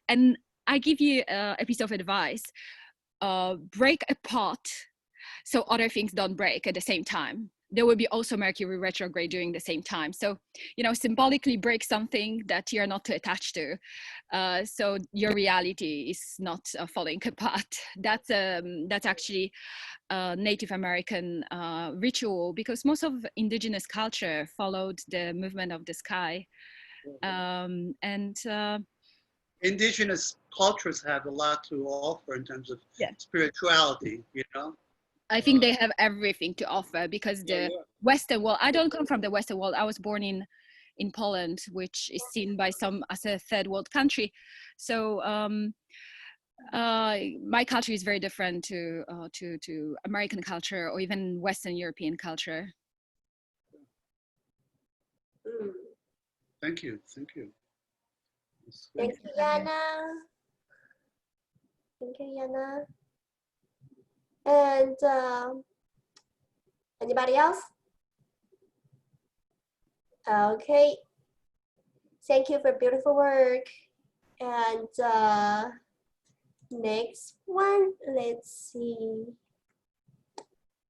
And I give you a piece of advice, break a pot so other things don't break at the same time. There will be also Mercury retrograde during the same time. So, you know, symbolically break something that you're not too attached to. So your reality is not falling apart. That's actually a Native American ritual, because most of indigenous culture followed the movement of the sky. Indigenous cultures have a lot to offer in terms of spirituality, you know? I think they have everything to offer, because the Western world, I don't come from the Western world. I was born in Poland, which is seen by some as a third world country. So my culture is very different to American culture or even Western European culture. Thank you, thank you. Thank you, Jana. Thank you, Jana. And anybody else? Okay. Thank you for beautiful work. And next one, let's see.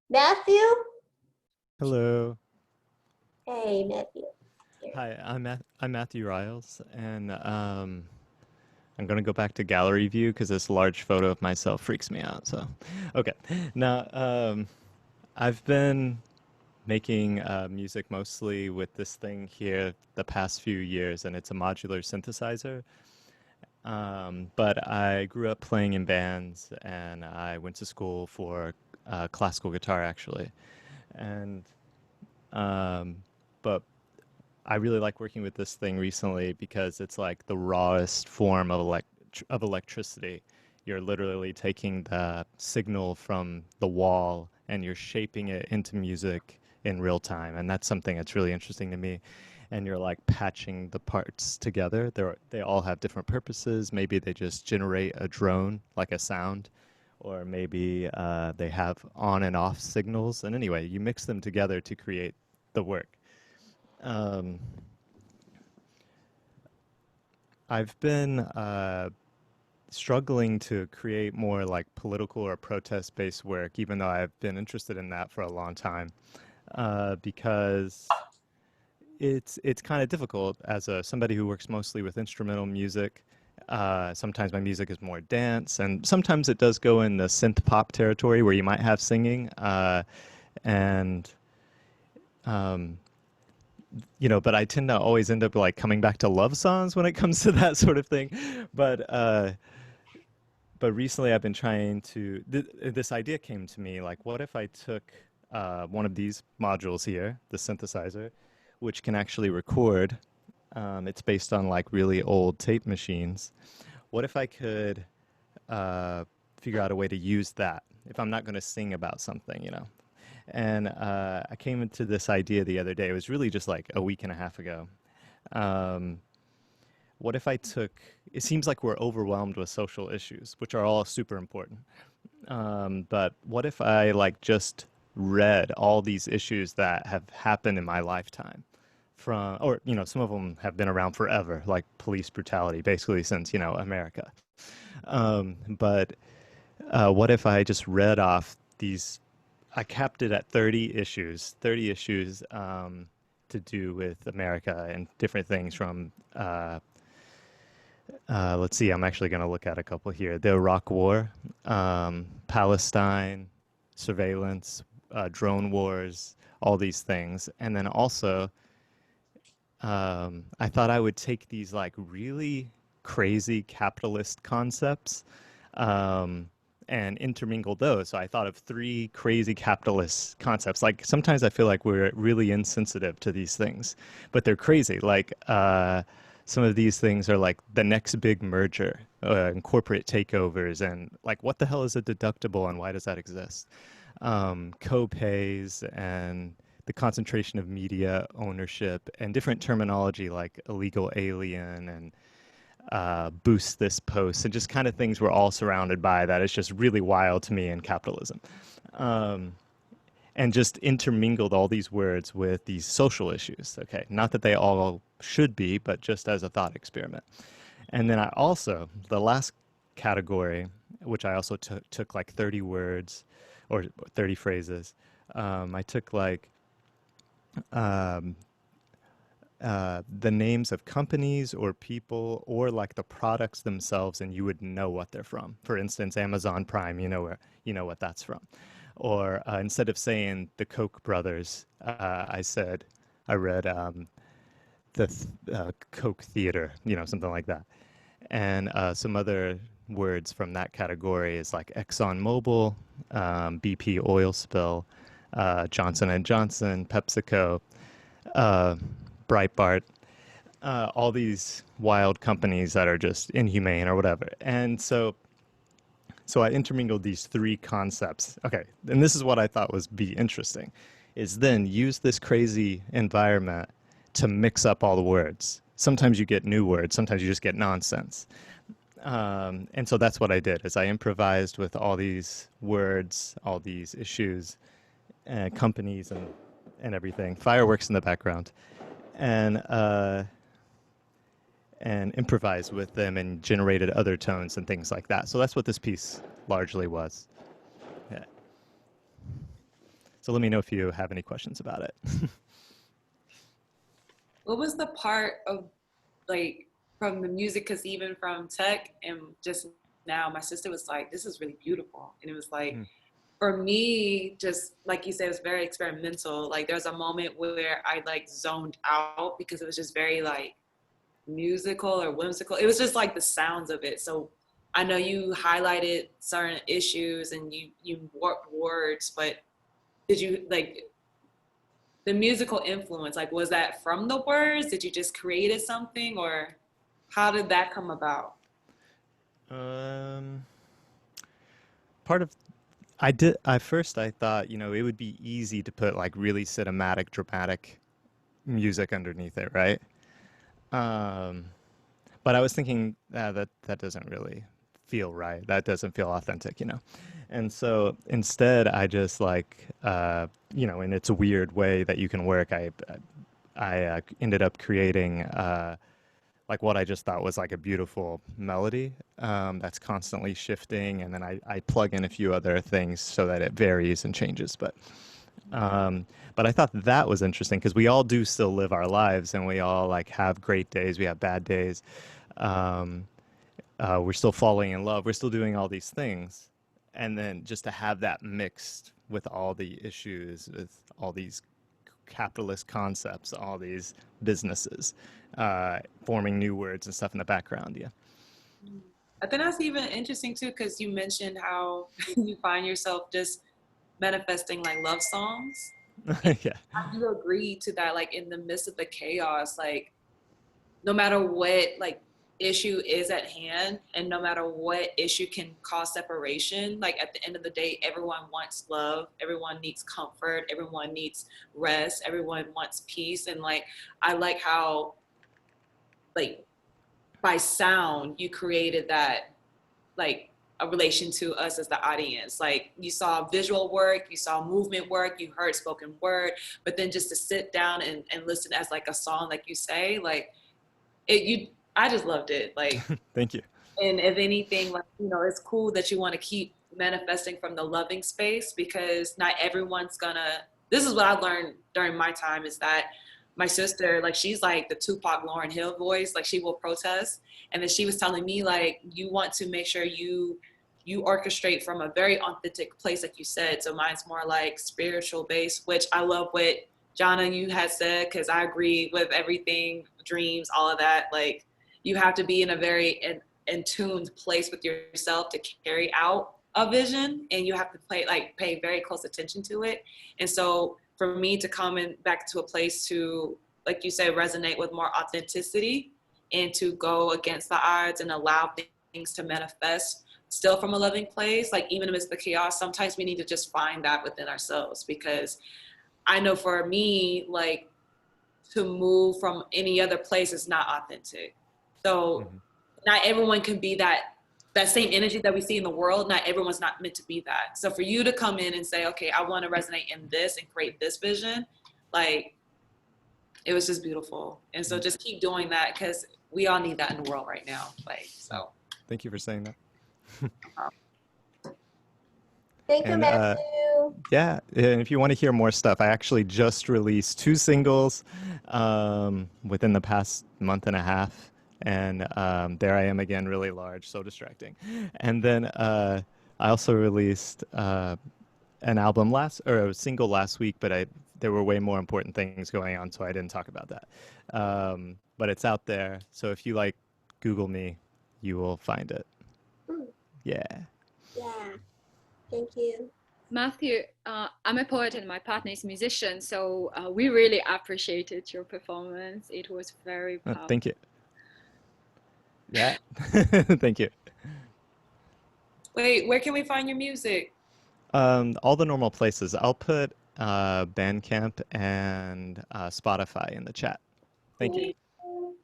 Matthew? Hello. Hey, Matthew. Hi, I'm Matthew Ryals, and I'm gonna go back to gallery view because this large photo of myself freaks me out. So, okay. Now, I've been making music mostly with this thing here the past few years, and it's a modular synthesizer. But I grew up playing in bands, and I went to school for classical guitar, actually. And but I really like working with this thing recently because it's like the rawest form of electricity. You're literally taking the signal from the wall and you're shaping it into music in real time, and that's something that's really interesting to me. And you're like patching the parts together. They all have different purposes. Maybe they just generate a drone, like a sound, or maybe they have on and off signals. And anyway, you mix them together to create the work. I've been struggling to create more like political or protest-based work, even though I've been interested in that for a long time, because it's kind of difficult as somebody who works mostly with instrumental music. Sometimes my music is more dance, and sometimes it does go in the synth pop territory where you might have singing, you know, but I tend to always end up like coming back to love songs when it comes to that sort of thing. But but recently I've been trying to, this idea came to me, like, what if I took one of these modules here, the synthesizer, which can actually record. It's based on like really old tape machines. What if I could figure out a way to use that if I'm not going to sing about something, you know? And I came into this idea the other day. It was really just like a week and a half ago. What if I took, it seems like we're overwhelmed with social issues, which are all super important. But what if I like just read all these issues that have happened in my lifetime from, or, you know, some of them have been around forever, like police brutality, basically since, you know, America. But what if I just read off these, I capped it at 30 issues to do with America and different things from, let's see, I'm actually going to look at a couple here. The Iraq War, Palestine, surveillance, drone wars, all these things. And then also, I thought I would take these like really crazy capitalist concepts and intermingle those. So I thought of 3 crazy capitalist concepts. Like sometimes I feel like we're really insensitive to these things, but they're crazy. Like some of these things are like the next big merger and corporate takeovers, and like what the hell is a deductible and why does that exist? Co-pays and the concentration of media ownership and different terminology like illegal alien and boost this post and just kind of things we're all surrounded by that is just really wild to me in capitalism. And just intermingled all these words with these social issues. Okay, not that they all should be, but just as a thought experiment. And then I also, the last category, which I also took like 30 words or 30 phrases, I took like the names of companies or people or like the products themselves, and you would know what they're from. For instance, Amazon Prime, you know what that's from. Or instead of saying the Koch brothers, I read the Koch Theater, you know, something like that. And some other words from that category is like ExxonMobil, BP oil spill, Johnson & Johnson, PepsiCo, Breitbart, all these wild companies that are just inhumane or whatever. And so I intermingled these 3 concepts. Okay, and this is what I thought was be interesting, is then use this crazy environment to mix up all the words. Sometimes you get new words, sometimes you just get nonsense. And so that's what I did, is I improvised with all these words, all these issues, companies and everything, fireworks in the background, and improvised with them and generated other tones and things like that. So that's what this piece largely was. Yeah. So let me know if you have any questions about it. What was the part of like from the music, because even from tech and just now my sister was like, this is really beautiful. And it was like, for me, just like you said, it was very experimental. Like there was a moment where I like zoned out because it was just very like musical or whimsical. It was just like the sounds of it. So I know you highlighted certain issues and you warped words, but did you like the musical influence, like was that from the words? Did you just created something, or how did that come about? Part of at first I thought, you know, it would be easy to put like really cinematic, dramatic music underneath it, right? But I was thinking that doesn't really feel right. That doesn't feel authentic, you know? And so instead I just like, you know, in its weird way that you can work, I ended up creating like what I just thought was like a beautiful melody that's constantly shifting, and then I plug in a few other things so that it varies and changes. But I thought that was interesting because we all do still live our lives, and we all like have great days, we have bad days. We're still falling in love, we're still doing all these things, and then just to have that mixed with all the issues, with all these capitalist concepts, all these businesses, forming new words and stuff in the background. Yeah. I think that's even interesting too, because you mentioned how you find yourself just manifesting like love songs. Yeah. I do agree to that, like in the midst of the chaos, like no matter what like issue is at hand and no matter what issue can cause separation, like at the end of the day, everyone wants love, everyone needs comfort, everyone needs rest, everyone wants peace. And like I like how like by sound you created that like a relation to us as the audience. Like you saw visual work, you saw movement work, you heard spoken word, but then just to sit down and listen as like a song, like you say, like I just loved it. Like, Thank you. and if anything, like, you know, it's cool that you want to keep manifesting from the loving space, because not everyone's gonna, this is what I learned during my time, is that my sister, like, she's like the Tupac Lauryn Hill voice, like she will protest. And then she was telling me, like, you want to make sure you orchestrate from a very authentic place, like you said. So mine's more like spiritual based, which I love what Jana, you had said, because I agree with everything, dreams, all of that. Like, you have to be in a very in tuned place with yourself to carry out a vision, and you have to pay very close attention to it. And so for me to come in back to a place to, like you say, resonate with more authenticity and to go against the odds and allow things to manifest still from a loving place, like even amidst the chaos, sometimes we need to just find that within ourselves. Because I know for me, like, to move from any other place is not authentic. So not everyone can be that same energy that we see in the world. Not everyone's not meant to be that. So for you to come in and say, okay, I want to resonate in this and create this vision, like, it was just beautiful. And so just keep doing that, because we all need that in the world right now. Like, so. Thank you for saying that. Thank you, And, Matthew. yeah, and if you want to hear more stuff, I actually just released 2 singles within the past month and a half. And there I am again, really large, so distracting. And then I also released an album a single last week, but there were way more important things going on, so I didn't talk about that. But it's out there, so if you like Google me, you will find it. Yeah. Yeah. Thank you. Matthew, I'm a poet and my partner is a musician, so we really appreciated your performance. It was very powerful. Thank you. Yeah. Thank you. Wait, where can we find your music? All the normal places. I'll put Bandcamp and Spotify in the chat. Thank you.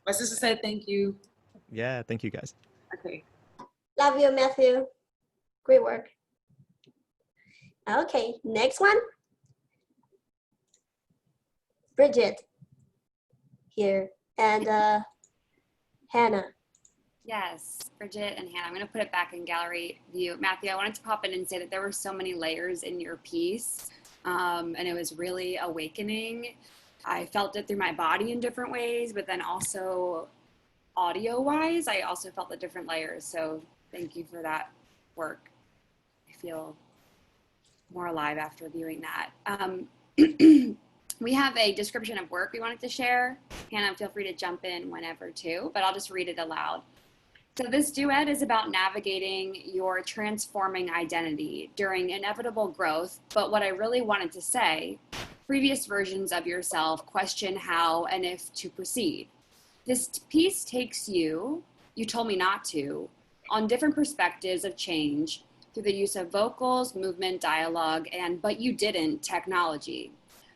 My sister said thank you. Yeah, thank you guys. Okay. Love you, Matthew. Great work. Okay, next one. Bridget here, and Hannah. Yes, Bridget and Hannah. I'm going to put it back in gallery view. Matthew, I wanted to pop in and say that there were so many layers in your piece, and it was really awakening. I felt it through my body in different ways, but then also audio-wise, I also felt the different layers. So thank you for that work. I feel more alive after viewing that. We have a description of work we wanted to share. Hannah, feel free to jump in whenever too, but I'll just read it aloud. So this duet is about navigating your transforming identity during inevitable growth. But what I really wanted to say, previous versions of yourself question how and if to proceed. This piece takes you told me not to, on different perspectives of change through the use of vocals, movement, dialogue, and but you didn't technology.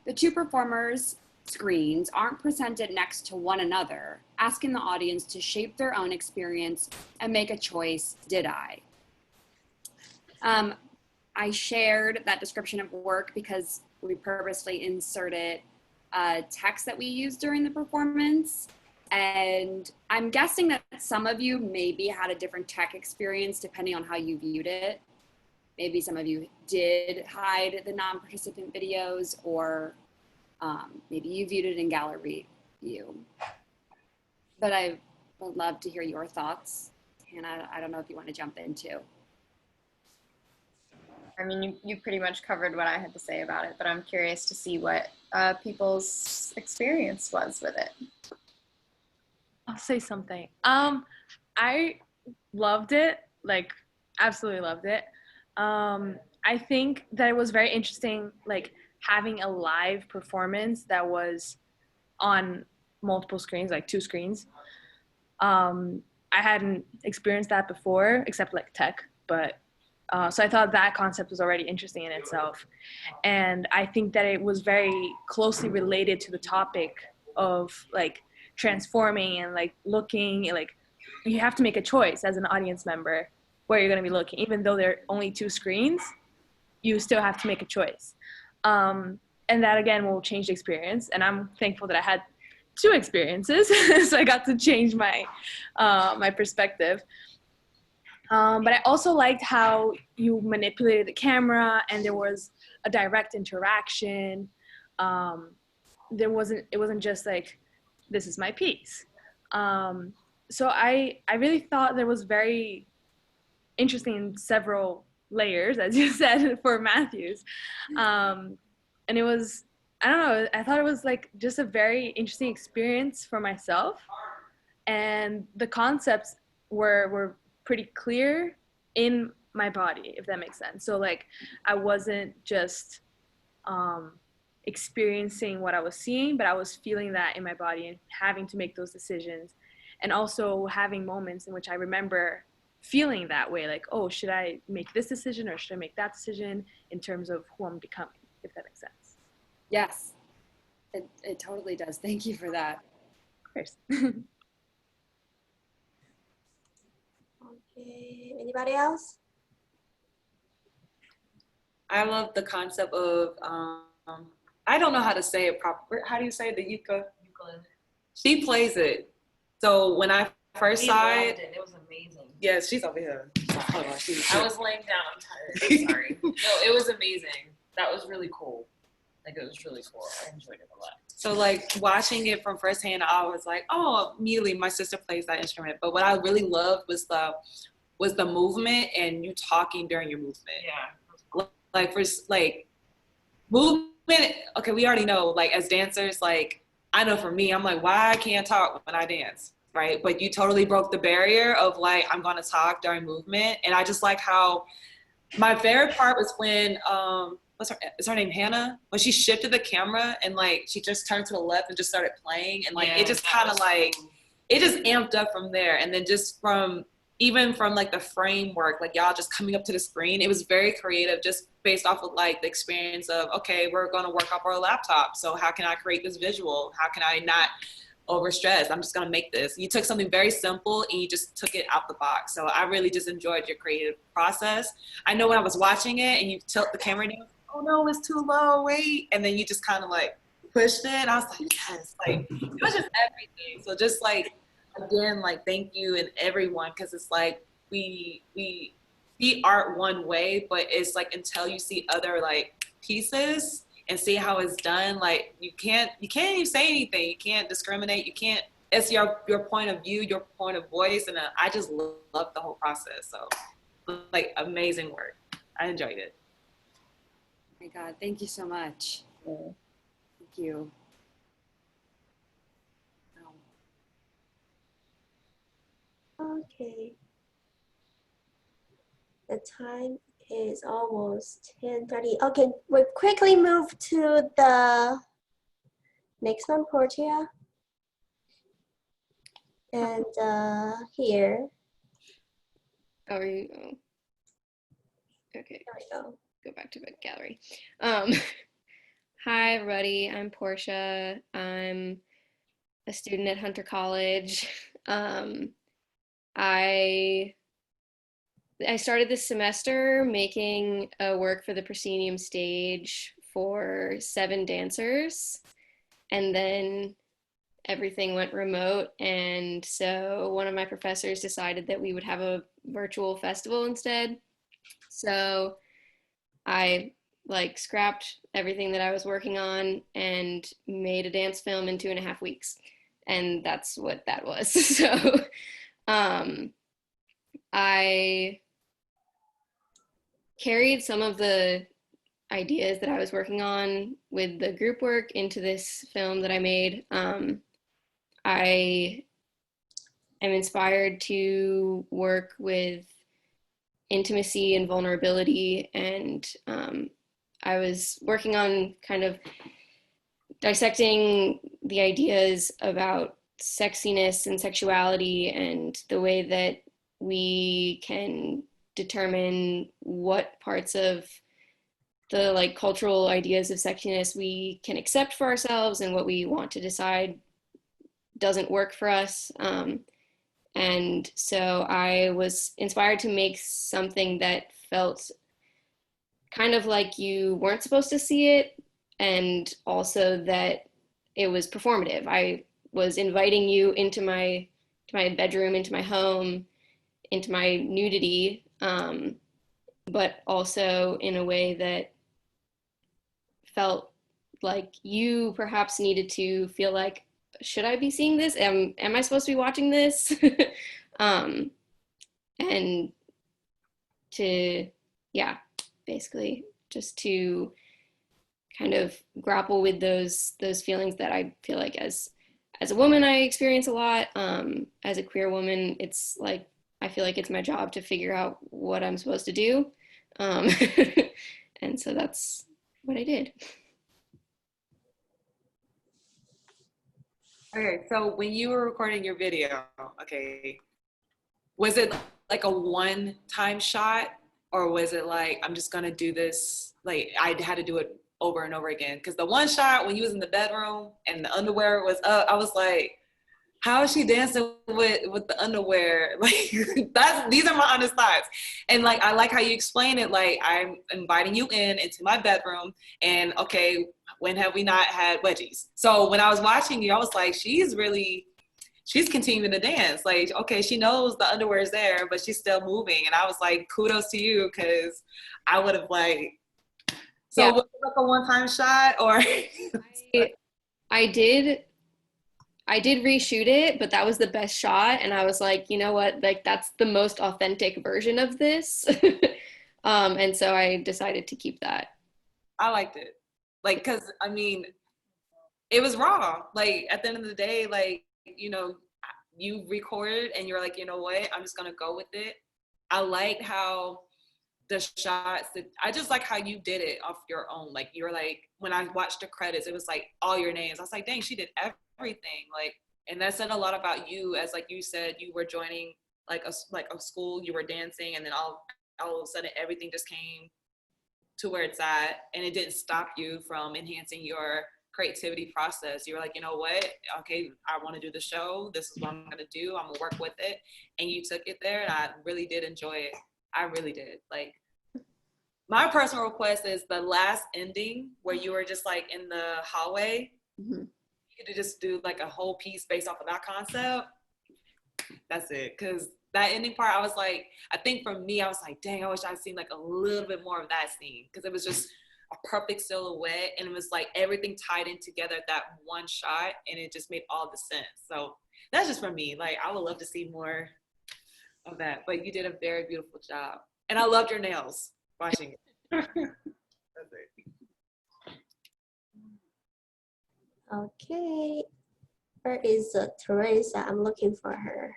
The 2 performers' screens aren't presented next to one another, asking the audience to shape their own experience and make a choice, did I? I shared that description of work because we purposely inserted text that we used during the performance. And I'm guessing that some of you maybe had a different tech experience depending on how you viewed it. Maybe some of you did hide the non-participant videos, or maybe you viewed it in gallery view. But I would love to hear your thoughts. Hannah, I don't know if you want to jump in too. I mean, you pretty much covered what I had to say about it, but I'm curious to see what people's experience was with it. I'll say something. I loved it, like absolutely loved it. I think that it was very interesting, like having a live performance that was on multiple screens, like 2 screens. I hadn't experienced that before, except like tech, but so I thought that concept was already interesting in itself. And I think that it was very closely related to the topic of like transforming and like looking, like you have to make a choice as an audience member where you're going to be looking. Even though there are only 2 screens, you still have to make a choice. And that again will change the experience. And I'm thankful that I had 2 experiences, so I got to change my my perspective. But I also liked how you manipulated the camera, and there was a direct interaction. It wasn't just like, this is my piece. So I really thought there was very interesting in several layers, as you said, for Matthews. And it was, I don't know, I thought it was like just a very interesting experience for myself. And the concepts were pretty clear in my body, if that makes sense. So like I wasn't just experiencing what I was seeing, but I was feeling that in my body and having to make those decisions. And also having moments in which I remember feeling that way, like, oh, should I make this decision or should I make that decision in terms of who I'm becoming, if that makes sense. Yes, it totally does. Thank you for that. Of course. Okay, anybody else? I love the concept of, I don't know how to say it proper. How do you say it? The ukulele? She plays it. So when I first saw it, It was amazing. yes, she's over here. Hold on, I was laying down. I'm tired. I'm sorry. No, it was amazing. That was really cool. Like, it was really cool. I enjoyed it a lot. So like watching it from firsthand, I was like, oh, immediately my sister plays that instrument. But what I really loved was the movement and you talking during your movement. Yeah. Like for like movement. Okay, we already know, like as dancers, like I know for me, I'm like, why I can't talk when I dance, right? But you totally broke the barrier of like, I'm gonna talk during movement. And I just like how my favorite part was when is her name Hannah? When she shifted the camera and like she just turned to the left and just started playing, and like it just kind of like it just amped up from there. And then just from like the framework, like y'all just coming up to the screen, it was very creative, just based off of like the experience of, okay, we're gonna work off our laptop, so how can I create this visual? How can I not overstressed? I'm just gonna make this. You took something very simple and you just took it out the box. So I really just enjoyed your creative process. I know when I was watching it and you tilt the camera down, oh no, it's too low, wait. And then you just kind of like pushed it. And I was like, yes, like it was just everything. So just like, again, like thank you and everyone, because it's like we see art one way, but it's like until you see other like pieces and see how it's done, like you can't even say anything. You can't discriminate. You can't. It's your point of view, your point of voice, and I just love the whole process. So, like, amazing work. I enjoyed it. Oh my God, thank you so much. Thank you. Okay. The time is almost 10:30. Okay, we'll quickly move to the next one, Portia. And here. Oh, are you? Oh. Okay. There we go. Go back to the gallery. Hi, everybody. I'm Portia. I'm a student at Hunter College. I started this semester making a work for the proscenium stage for 7 dancers, and then everything went remote, and so one of my professors decided that we would have a virtual festival instead. So I like scrapped everything that I was working on and made a dance film in 2.5 weeks, and that's what that was. So I carried some of the ideas that I was working on with the group work into this film that I made. I am inspired to work with intimacy and vulnerability. And I was working on kind of dissecting the ideas about sexiness and sexuality and the way that we can determine what parts of the like cultural ideas of sexiness we can accept for ourselves and what we want to decide doesn't work for us. And so I was inspired to make something that felt kind of like you weren't supposed to see it, and also that it was performative. I was inviting you into my bedroom, into my home, into my nudity, but also in a way that felt like you perhaps needed to feel like, should I be seeing this? Am I supposed to be watching this? And to, yeah, basically just to kind of grapple with those feelings that I feel like as a woman I experience a lot. As a queer woman, it's like I feel like it's my job to figure out what I'm supposed to do, and so that's what I did. Okay, so when you were recording your video, okay, was it like a one-time shot, or was it like, I'm just gonna do this, like I had to do it over and over again? Because the one shot when you was in the bedroom and the underwear was up, I was like, how is she dancing with the underwear? Like these are my honest thoughts. And like, I like how you explain it, like I'm inviting you into my bedroom, and okay, when have we not had wedgies? So when I was watching you, I was like, she's continuing to dance. Like, okay, she knows the underwear is there, but she's still moving. And I was like, kudos to you, because I would have like, so Yeah. was it like a one-time shot, or? I did reshoot it, but that was the best shot. And I was like, you know what, like that's the most authentic version of this. And so I decided to keep that. I liked it. Like, cause I mean, it was raw. Like at the end of the day, like, you know, you recorded and you're like, you know what, I'm just gonna go with it. I liked how the shots I just like how you did it off your own. Like you're like, when I watched the credits, it was like all your names. I was like, dang, she did everything. Like, and that said a lot about you, as like you said, you were joining like a school, you were dancing, and then all of a sudden everything just came to where it's at, and it didn't stop you from enhancing your creativity process. You were like, you know what, okay, I want to do the show, this is what I'm gonna do, I'm gonna work with it. And you took it there, and I really did enjoy it. I really did. Like, my personal request is the last ending where you were just like in the hallway. Mm-hmm. You could just do like a whole piece based off of that concept. That's it. Because that ending part, I was like, I think for me, I was like, dang, I wish I'd seen like a little bit more of that scene, because it was just a perfect silhouette, and it was like everything tied in together at that one shot, and it just made all the sense. So that's just for me. Like, I would love to see more of that, but you did a very beautiful job, and I loved your nails watching it. That's it. Okay, where is Teresa? I'm looking for her.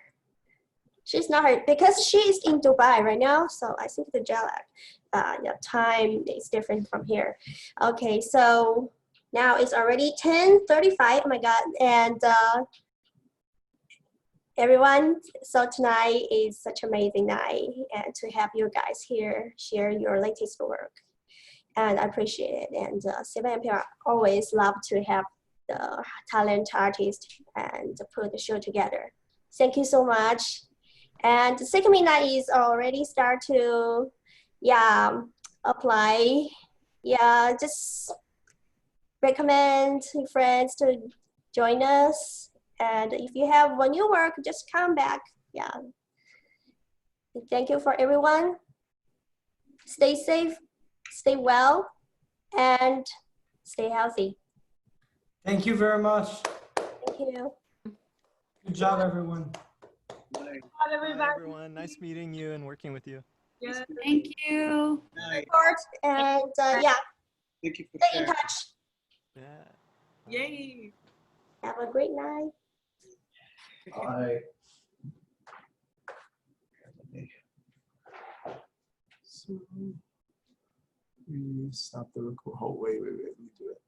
She's not here because she's in Dubai right now, so I think the jet lag, the time is different from here. Okay, so now it's already 10:35. Oh my God! And everyone, so tonight is such an amazing night, and to have you guys here share your latest work, and I appreciate it. And 7MP always love to have the talent artist and put the show together. Thank you so much. And the second midnight is already start to, apply. Yeah, just recommend your friends to join us. And if you have one new work, just come back. Yeah. Thank you for everyone. Stay safe, stay well, and stay healthy. Thank you very much. Thank you. Good job, everyone. Bye, everyone. Nice meeting you and working with you. Yeah. Thank you. Support and yeah, Thank you for stay in sharing. touch. Yeah. Yay. Have a great night. Bye. So we stop the record. Oh, wait, let me do it.